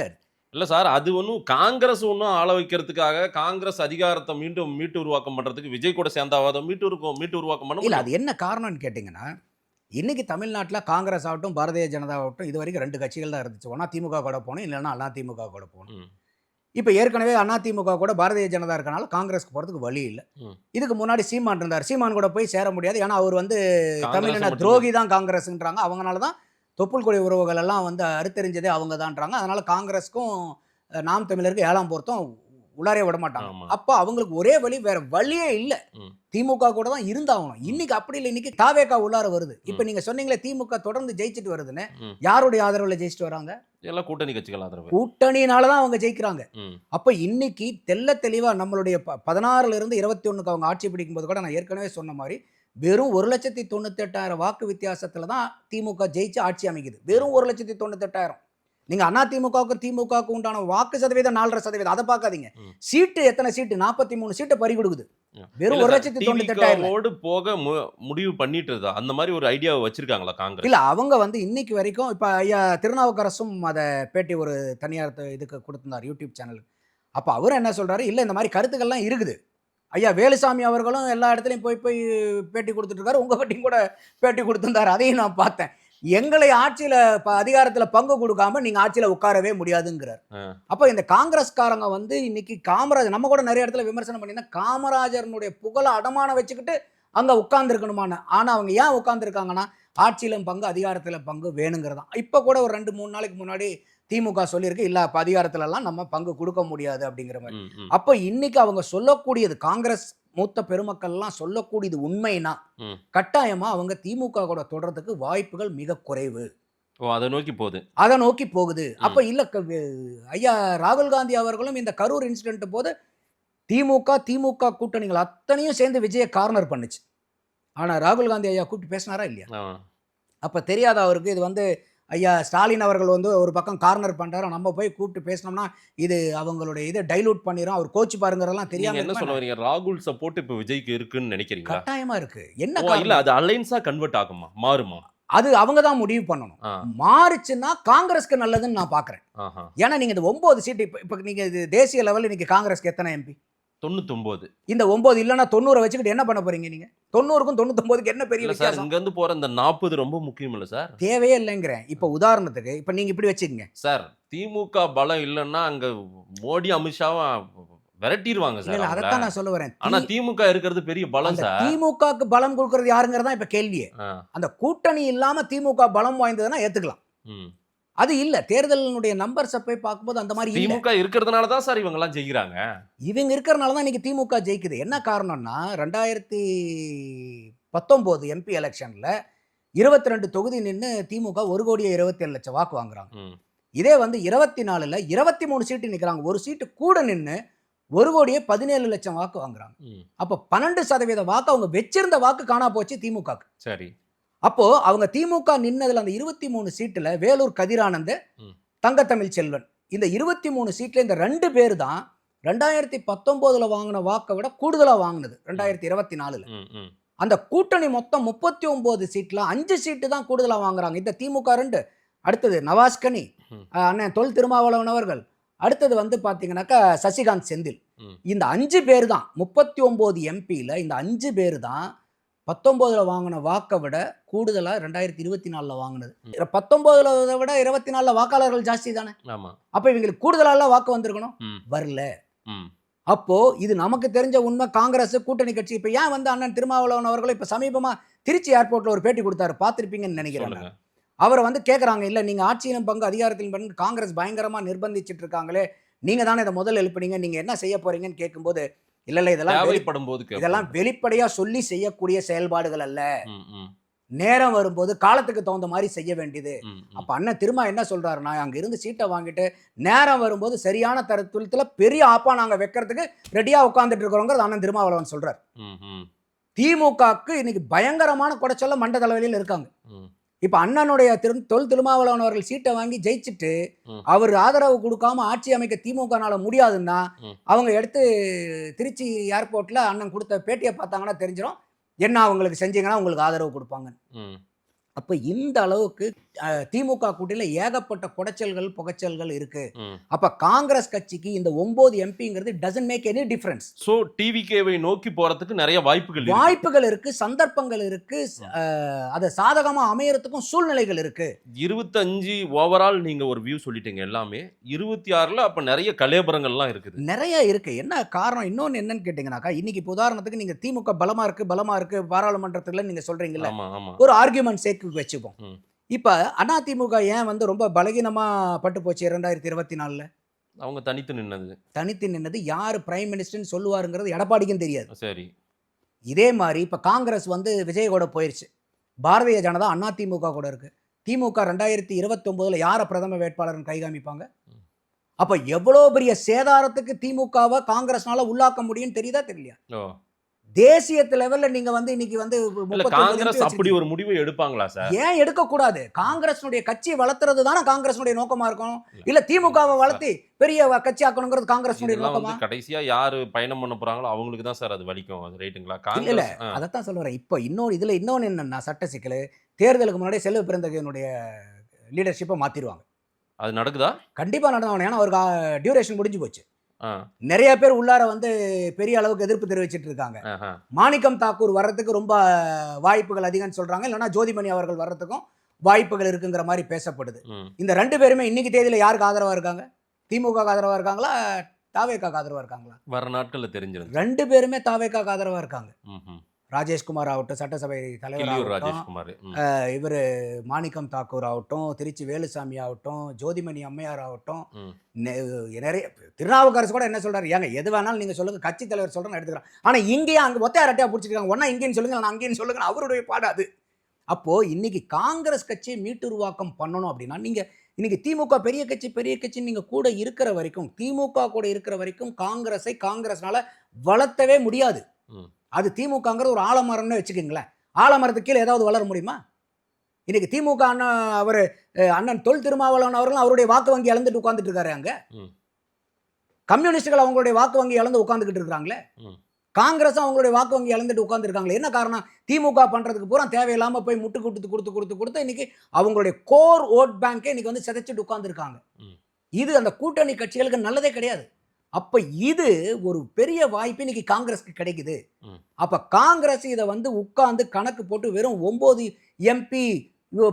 இல்ல சார், அது ஒன்றும் காங்கிரஸ் ஒன்றும் ஆள வைக்கிறதுக்காக காங்கிரஸ் அதிகாரத்தை மீட்டு உருவாக்கம் பண்றதுக்கு விஜய் கூட சேர்ந்தாவாத மீட்டு உருவாக்கம் பண்ண இல்ல. அது என்ன காரணம்னு கேட்டீங்கன்னா, இன்னைக்கு தமிழ்நாட்டில் காங்கிரஸ் ஆகட்டும் பாரதிய ஜனதா ஆகட்டும் இது வரைக்கும் 2 கட்சிகள் தான் இருந்துச்சு. ஒன்னா திமுக கூட போகணும், இல்லைன்னா அண்ணா திமுக கூட போகணும். இப்போ ஏற்கனவே அதிமுக கூட பாரதிய ஜனதா இருக்கனால காங்கிரஸ்க்கு போகிறதுக்கு வழி இல்லை. இதுக்கு முன்னாடி சீமான் இருந்தார். சீமான் கூட போய் சேர முடியாது. ஏன்னா அவர் வந்து தமிழின துரோகி தான் காங்கிரஸ்ன்றாங்க. அவங்களால தான் தொப்புள் கொடி உறவுகள் எல்லாம் வந்து அறுத்தறிஞ்சதே அவங்க தான்றாங்க. அதனால காங்கிரஸ்க்கும் நாம் தமிழருக்கு 7ஆம் பொருத்தம் உள்ளாரே விட மாட்டாங்க. அப்போ அவங்களுக்கு ஒரே வழி, வேற வழியே இல்லை, திமுக கூட தான் இருந்தாகணும். இன்னைக்கு அப்படி இல்லை. இன்னைக்கு தாவேகா உள்ளார வருது. இப்போ நீங்க சொன்னீங்களே திமுக தொடர்ந்து ஜெயிச்சுட்டு வருதுன்னு, யாருடைய ஆதரவுல ஜெயிச்சுட்டு வராங்க? எல்லாம் கூட்டணி கட்சிகள் ஆதரவு. கூட்டணினால தான் அவங்க ஜெயிக்கிறாங்க. அப்போ இன்னைக்கு தெல்ல தெளிவா நம்மளுடைய 16ல இருந்து 21க்கு அவங்க ஆட்சி பிடிக்கும் போது கூட நான் ஏற்கனவே சொன்ன மாதிரி வெறும் 1,98,000 வாக்கு வித்தியாசத்துல தான் திமுக ஜெயிச்சு ஆட்சி அமைக்குது. வெறும் 1,98,000. நீங்க அதிமுகவுக்கு திமுகவுக்கு உண்டான வாக்கு சதவீதம் 4.5%. அதை பார்க்காதீங்க. சீட்டு எத்தனை சீட்டு? 43 சீட்டை பறி கொடுக்குது. வெறும் 1,98,000 போக முடிவு பண்ணிட்டு அந்த மாதிரி ஒரு ஐடியாவை வச்சிருக்காங்களா காங்கிரஸ்? இல்ல, அவங்க வந்து இன்னைக்கு வரைக்கும் இப்ப ஐயா திருநாவுக்கரசும் அதை பேட்டி ஒரு தனியார் இதுக்கு கொடுத்திருந்தார், யூடியூப் சேனலுக்கு. அப்ப அவர் என்ன சொல்றாரு, இல்ல இந்த மாதிரி கருத்துக்கள்லாம் இருக்குது. ஐயா வேலுசாமி அவர்களும் எல்லா இடத்துலையும் போய் பேட்டி கொடுத்துட்டு இருக்காரு. உங்க பேட்டியும் கூட பேட்டி கொடுத்திருந்தாரு. அதையும் நான் பார்த்தேன். எங்களை ஆட்சியில அதிகாரத்துல பங்கு கொடுக்காம நீங்க ஆட்சியில உட்காரவே முடியாதுங்கிறார். அப்ப இந்த காங்கிரஸ்காரங்க வந்து இன்னைக்கு காமராஜர், நம்ம கூட நிறைய இடத்துல விமர்சனம் பண்ணியிருந்தா, காமராஜர்னுடைய புகழ அடமான வச்சுக்கிட்டு அங்க உட்கார்ந்து இருக்கணுமான. ஆனா அவங்க ஏன் உட்கார்ந்து இருக்காங்கன்னா, ஆட்சியிலும் பங்கு அதிகாரத்துல பங்கு வேணுங்கிறதான். இப்ப கூட ஒரு 2-3 நாளைக்கு முன்னாடி திமுக சொல்லியிருக்கு, இல்ல இப்ப அதிகாரத்துல எல்லாம் நம்ம பங்கு கொடுக்க முடியாது அப்படிங்கிற மாதிரி. அப்ப இன்னைக்கு அவங்க சொல்லக்கூடியது, காங்கிரஸ் மூத்த பெருமக்கள் எல்லாம் சொல்லக்கூடியது உண்மைனா கட்டாயமா அவங்க திமுக கூட தொடர்றதுக்கு வாய்ப்புகள் மிக குறைவு. அதை நோக்கி போகுது. அப்ப இல்ல ஐயா ராகுல் காந்தி அவர்களும் இந்த கரூர் இன்சிடென்ட் போது திமுக கூட்டணிகள் அத்தனையும் சேர்ந்து விஜய கார்னர் பண்ணுச்சு. ஆனா ராகுல் காந்தி ஐயா கூப்பிட்டு பேசினாரா இல்லையா? அப்ப தெரியாத அவருக்கு இது வந்து ஐயா ஸ்டாலின் அவர்கள் வந்து ஒரு பக்கம் கார்னர் பண்றாரு, நம்ம போய் கூப்பிட்டு பேசினோம்னா இது அவங்களுடைய இதை டைலூட் பண்ணிரும், அவர் கோச் பாருங்கறதெல்லாம் தெரியாம. என்ன சொல்ல வரீங்க? ராகுல் சப்போர்ட் இப்ப விஜய்க்கு இருக்குன்னு நினைக்கிறீங்க? கட்டாயமா இருக்கு. என்ன இல்ல அது அலைன்ஸா கன்வெர்ட் ஆகுமா, மாறுமா? அது அவங்க தான் முடிவு பண்ணணும். மாறுச்சுன்னா காங்கிரஸ்க்கு நல்லதுன்னு நான் பாக்குறேன். ஏன்னா நீங்க இந்த 9 சீட்டு இப்ப நீங்க தேசிய லெவல்ல இன்னைக்கு காங்கிரஸ்க்கு எத்தனை எம்பி? 99. இந்த 9 இல்லனா 90 வச்சுக்கிட்டு என்ன பண்ண போறீங்க நீங்க? 90க்கும் 99க்கு என்ன பெரிய வித்தியாசம்? இங்க இருந்து போற இந்த 40 ரொம்ப முக்கியம் இல்ல சார்? தேவையே இல்லைங்கிறேன். இப்ப உதாரணத்துக்கு இப்ப நீங்க இப்படி வச்சுக்கங்க சார், திமுக பலம் இல்லன்னா அங்க மோடி அமித்ஷாவை விரட்டிடுவாங்க சார். இல்ல, அதைத்தான் நான் சொல்ல வரேன். ஆனா திமுக இருக்கிறது பெரிய பலம் சார். திமுகக்கு பலம் கொடுக்கறது யாருங்கிறதா இப்ப கேள்வியே. அந்த கூட்டணி இல்லாம திமுக பலம் வாய்ந்ததுன்னா ஏத்துக்கலாம். அது இல்ல, தேர்தலினுடைய நம்பர்ஸை போய் பார்க்கும்போது அந்த மாதிரி திமுக இருக்கிறதுனால தான் சார் இவங்க எல்லாம் ஜெயிக்கிறாங்க. இவங்க இருக்கிறதுனால தான் இன்னைக்கு திமுக ஜெயிக்குது. என்ன காரணம்னா 2019 எம்பி எலெக்ஷன்ல 22 தொகுதி நின்று திமுக 1,27,00,000 வாக்கு வாங்குறாங்க. இதே வந்து 24ல 23 சீட்டு நிக்கிறாங்க. ஒரு சீட்டு கூட நின்று 1,17,00,000 வாக்கு வாங்குறாங்க. அப்ப 12% வாக்கு அவங்க வச்சிருந்த வாக்கு காணா போச்சு திமுக. சரி, அப்போ அவங்க திமுக நின்னதுல அந்த 23 சீட்டுல வேலூர் கதிரானந்த், தங்கத்தமிழ் செல்வன், இந்த 23 சீட்ல இந்த 2 பேர் தான் 2019ல வாங்கின வாக்கை விட கூடுதலா வாங்கினது 2024ல. அந்த கூட்டணி மொத்தம் 39 சீட்ல 5 சீட்டு தான் கூடுதலா வாங்குறாங்க. இந்த திமுக 2, அடுத்தது நவாஸ்கனி, அண்ணன் தொல் திருமாவளவன் அவர்கள், அடுத்தது வந்து பாத்தீங்கன்னாக்கா சசிகாந்த் செந்தில். இந்த 5 பேர் தான் 39 எம்பியில இந்த 5 பேர் தான் 19ல வாங்கின வாக்கை விட கூடுதலா 2024ல வாங்கினது. 19ல விட 24ல வாக்காளர்கள் ஜாஸ்தி தானே. அப்ப இவங்களுக்கு கூடுதலா வாக்கு வந்திருக்கணும், வரல. அப்போ இது நமக்கு தெரிஞ்ச உண்மை. காங்கிரஸ் கூட்டணி கட்சி இப்ப ஏன் வந்து அண்ணன் திருமாவளவன் அவர்கள் இப்ப சமீபமா திருச்சி ஏர்போர்ட்ல ஒரு பேட்டி கொடுத்தாரு, பார்த்திருப்பீங்கன்னு நினைக்கிறேன். அவரை வந்து கேட்கறாங்க, இல்ல நீங்க ஆட்சியிலும் பங்கு அதிகாரத்திலும் பங்கு காங்கிரஸ் பயங்கரமா நிர்பந்திச்சுட்டு இருக்காங்களே, நீங்க தானே இதை முதல்ல எழுப்புனீங்க, நீங்க என்ன செய்ய போறீங்கன்னு கேட்கும்போது, இல்ல இதெல்லாம் வெளிப்படையா சொல்லி செய்யக்கூடிய செயல்பாடுகள் அல்ல, நேரம் வரும்போது காலத்துக்கு தகுந்த மாதிரி செய்ய வேண்டியது. அப்ப அண்ணன் திரும்ப என்ன சொல்றாருன்னா, அங்க இருந்து சீட்டை வாங்கிட்டு நேரம் வரும்போது சரியான தரத்துல பெரிய ஆப்பா நாங்க வைக்கிறதுக்கு ரெடியா உட்கார்ந்துட்டு இருக்கிறோங்கிறது அண்ணன் திருமாவளவன் சொல்றாரு. திமுகக்கு இன்னைக்கு பயங்கரமான குடைச்சல்ல மண்ட தலைவலியில் இருக்காங்க. இப்ப அண்ணனுடைய தொல் திருமாவளவன் அவர்கள் சீட்டை வாங்கி ஜெயிச்சுட்டு அவர் ஆதரவு கொடுக்காம ஆட்சி அமைக்க திமுகனால முடியாதுன்னா, அவங்க எடுத்து திருச்சி ஏர்போர்ட்ல அண்ணன் கொடுத்த பேட்டியை பார்த்தாங்கன்னா தெரிஞ்சிடும் என்ன அவங்களுக்கு செஞ்சீங்கன்னா உங்களுக்கு ஆதரவு கொடுப்பாங்க. அப்ப இந்த அளவுக்கு திமுக கூட்டணியில ஏகப்பட்ட குடைச்சல்கள் புகைச்சல்கள் இருக்கு. ம். அப்ப காங்கிரஸ் கட்சிக்கு இந்த 9 எம்பிங்கிறது doesn't make any difference. So டிவிகேவை நோக்கி போறதுக்கு நிறைய வாய்ப்புகள் இருக்கு. வாய்ப்புகள் இருக்கு, சந்தர்ப்பங்கள் இருக்கு, அது சாதகமா அமையறதுக்கும் சூழ்நிலைகள் இருக்கு. 25 ஓவரால் நீங்க ஒரு வியூ சொல்லிட்டீங்க எல்லாமே. 26ல அப்ப நிறைய கலேபரங்கள்லாம் இருக்குது. நிறைய இருக்கு. என்ன காரணம் இன்னொன்னு என்னன்னு கேட்டீங்கன்னாக்கா, இன்னைக்கு இப்போ உதாரணத்துக்கு நீங்க திமுக பலமா இருக்கு பாராளுமன்றத்துல நீங்க சொல்றீங்கல்ல, ஆமா ஆமா. ஒரு ஆர்கியூமெண்ட் சேக்கு வச்சுப்போம். ம். இப்ப அதிமுக ஏன் வந்து ரொம்ப பலகீனமா பட்டு போச்சு 2024ல? அவங்க தனித்து நின்னது. தனித்து நின்னது யாரு பிரைம் மினிஸ்டர்னு சொல்லுவாருங்கிறது எடப்பாடிக்கும் தெரியாது. சரி. இதே மாதிரி இப்ப காங்கிரஸ் வந்து விஜய் கூட போயிருச்சு, பாரதிய ஜனதா அதிமுக கூட இருக்கு. திமுக 2029ல யார பிரதம வேட்பாளர்னு கை காமிப்பாங்க? அப்ப எவ்வளவு பெரிய சேதாரத்துக்கு திமுகவை காங்கிரஸ்னால உள்ளாக்க முடியும்னு தெரியுதா தெரியலையா? ஓ. தேசிய லெவல்ல நீங்க வந்து இன்னைக்கு வந்து இல்ல 39 காங்கிரஸ் MP அப்படி ஒரு முடிவை எடுப்பாங்களா சார்? ஏன் எடுக்க கூடாது? காங்கிரஸ்னுடைய கட்சியை வளர்த்துறது தானே காங்கிரஸ்னுடைய நோக்கமா இருக்கும். இல்ல திமுகவை வளர்த்தி பெரிய கட்சி ஆக்கணுங்கிறது காங்கிரஸ்னுடைய இதெல்லாம் நோக்கமா? வந்து கடைசியா யாரு பயணம் பண்ண போறாங்களோ அவங்களுக்கு தான் சார் அது வலிக்கும். அது ரைட்டுங்களா? இல்ல காங்கிரஸ் அதத்தான் சொல்லுறேன். இப்ப இன்னொன்னு என்னன்னா, சட்ட சிக்கல் தேர்தலுக்கு முன்னாடி செல்வ பிறந்தகையினுடைய லீடர்ஷிப்பை மாத்திடுவாங்க. அது நடக்குதா? கண்டிப்பா நடந்தவன. ஏன்னா அவருக்கு டியூரேஷன் முடிஞ்சு போச்சு. ஆ. நிறைய பேர் உள்ளார வந்து பெரிய அளவுக்கு எதிர்ப்பு தெரிவிச்சிட்டு இருக்காங்க. ஆஹா. மாணிக்கம் தாக்கூர் வர்றதுக்கு ரொம்ப வாய்ப்புகள் அதிகம்னு சொல்றாங்க. இல்லைன்னா ஜோதிமணி அவர்கள் வர்றதுக்கும் வாய்ப்புகள் இருக்குங்கிற மாதிரி பேசப்படுது. ம். இந்த 2 பேருமே இன்னைக்கு தேதியில யாருக்கு ஆதரவா இருக்காங்க? திமுக ஆதரவா இருக்காங்களா, தாவேக்காக்கு ஆதரவா இருக்காங்களா? வர நாட்கள்ல தெரிஞ்சிரும். 2 பேருமே தாவேக்காக்கு ஆதரவா இருக்காங்க. ம்ஹும். ராஜேஷ்குமார் ஆகட்டும், சட்டசபை தலைவர் கிள்ளியூர் ஆகட்டும், ராஜேஷ்குமார். ம். இவர் மாணிக்கம் தாக்கூர் ஆகட்டும், திருச்சி வேலுசாமி ஆகட்டும், ஜோதிமணி அம்மையார் ஆகட்டும், ம். நிறைய திருநாவுக்கரசு கூட என்ன சொல்றாரு, ஏங்க எது வேணாலும் நீங்க சொல்லுங்க, கட்சி தலைவர் சொல்றேன்னு எடுத்துக்கிறேன். ஆனா இங்கேயும் அங்க ஒத்தையா ரெட்டையா பிடிச்சிருக்காங்க. ஒன்னா இங்கேன்னு சொல்லுங்க, நான் அங்கேன்னு சொல்லுங்க, அவருடைய பாடு அது. அப்போ இன்னைக்கு காங்கிரஸ் கட்சியை மீட்டுருவாக்கம் பண்ணணும் அப்படின்னா, நீங்க இன்னைக்கு திமுக பெரிய கட்சி நீங்க கூட இருக்கிற வரைக்கும், திமுக கூட இருக்கிற வரைக்கும் காங்கிரஸ்னால வளர்த்தவே முடியாது. ம். அது திமுகங்கிறது ஒரு ஆலமரம்னு வச்சுக்கோங்களேன். ஆலமரத்துக்கு கீழே ஏதாவது வளர முடியுமா? இன்னைக்கு திமுக அண்ணன் தொல் திருமாவளவன் அவர்களும் அவருடைய வாக்கு வங்கி இழந்துட்டு உட்கார்ந்துட்டு இருக்காரு. அங்க ம். கம்யூனிஸ்டுகள் அவங்களுடைய வாக்கு வங்கி இழந்து உட்கார்ந்துகிட்டு இருக்காங்களே. ம். காங்கிரஸ் அவங்களுடைய வாக்கு வங்கி இழந்துட்டு உட்கார்ந்து இருக்காங்களே. என்ன காரணம்? திமுக பண்றதுக்கு பூரா தேவையில்லாம போய் முட்டு கொடுத்து இன்னைக்கு அவங்களுடைய கோர் ஓட் பேங்கை இன்னைக்கு வந்து சிதைச்சிட்டு உட்கார்ந்து இருக்காங்க. ம். இது அந்த கூட்டணி கட்சிகளுக்கு நல்லதே கிடையாது. அப்ப இது ஒரு பெரிய வாய்ப்பு இன்னைக்கு காங்கிரஸ்க்கு கிடைக்குது. ம். அப்ப காங்கிரஸ் இதை வந்து உட்கார்ந்து கணக்கு போட்டு வெறும் 9 எம்பி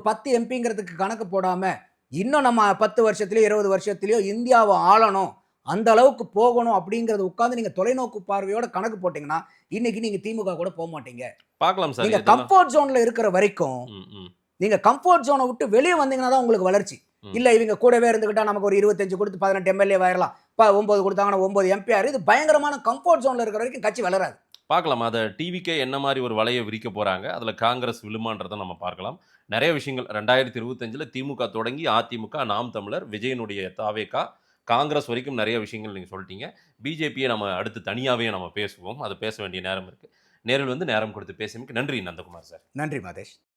10 எம்பிங்கிறதுக்கு கணக்கு போடாம, இன்னும் நம்ம 10 வருஷத்துலயோ 20 வருஷத்துலயோ இந்தியாவை ஆளணும், அந்த அளவுக்கு போகணும் அப்படிங்கறத உட்கார்ந்து நீங்க தொலைநோக்கு பார்வையோட கணக்கு போட்டீங்கன்னா, இன்னைக்கு நீங்க திமுக கூட போக மாட்டீங்க. பார்க்கலாம் சார். நீங்க இதெல்லாம். கம்ஃபர்ட் ஜோன்ல இருக்கிற வரைக்கும், ம். ம். நீங்க கம்ஃபர்ட் ஜோனை விட்டு வெளியே வந்தீங்கன்னா தான் உங்களுக்கு வளர்ச்சி. ம். இல்ல இவங்க கூடவே இருந்துகிட்டா நமக்கு ஒரு 25 கொடுத்து 18 எம்எல்ஏ ஆயிரலாம், 9 கொடுத்தாங்கன்னா 9 எம்பி ஆயிரும். இது பயங்கரமான கம்ஃபர்ட் ஜோன்ல இருக்கிற வரைக்கும் கட்சி வளராது. பார்க்கலாம். அதை டிவிக்கே என்ன மாதிரி ஒரு வலையை விரிக்க போறாங்க, அதுல காங்கிரஸ் விழுமான்றதை நம்ம பார்க்கலாம். நிறைய விஷயங்கள் 2025ல திமுக தொடங்கி அதிமுக, நாம் தமிழர், விஜயனுடைய தாவேகா, காங்கிரஸ் வரைக்கும் நிறைய விஷயங்கள் நீங்க சொல்லிட்டீங்க. பிஜேபியை நம்ம அடுத்து தனியாவே நம்ம பேசுவோம். அது பேச வேண்டிய நேரம் இருக்கு. நேரில் வந்து நேரம் கொடுத்து பேசியமைக்கு நன்றி நந்தகுமார் சார். நன்றி மாதேஷ்.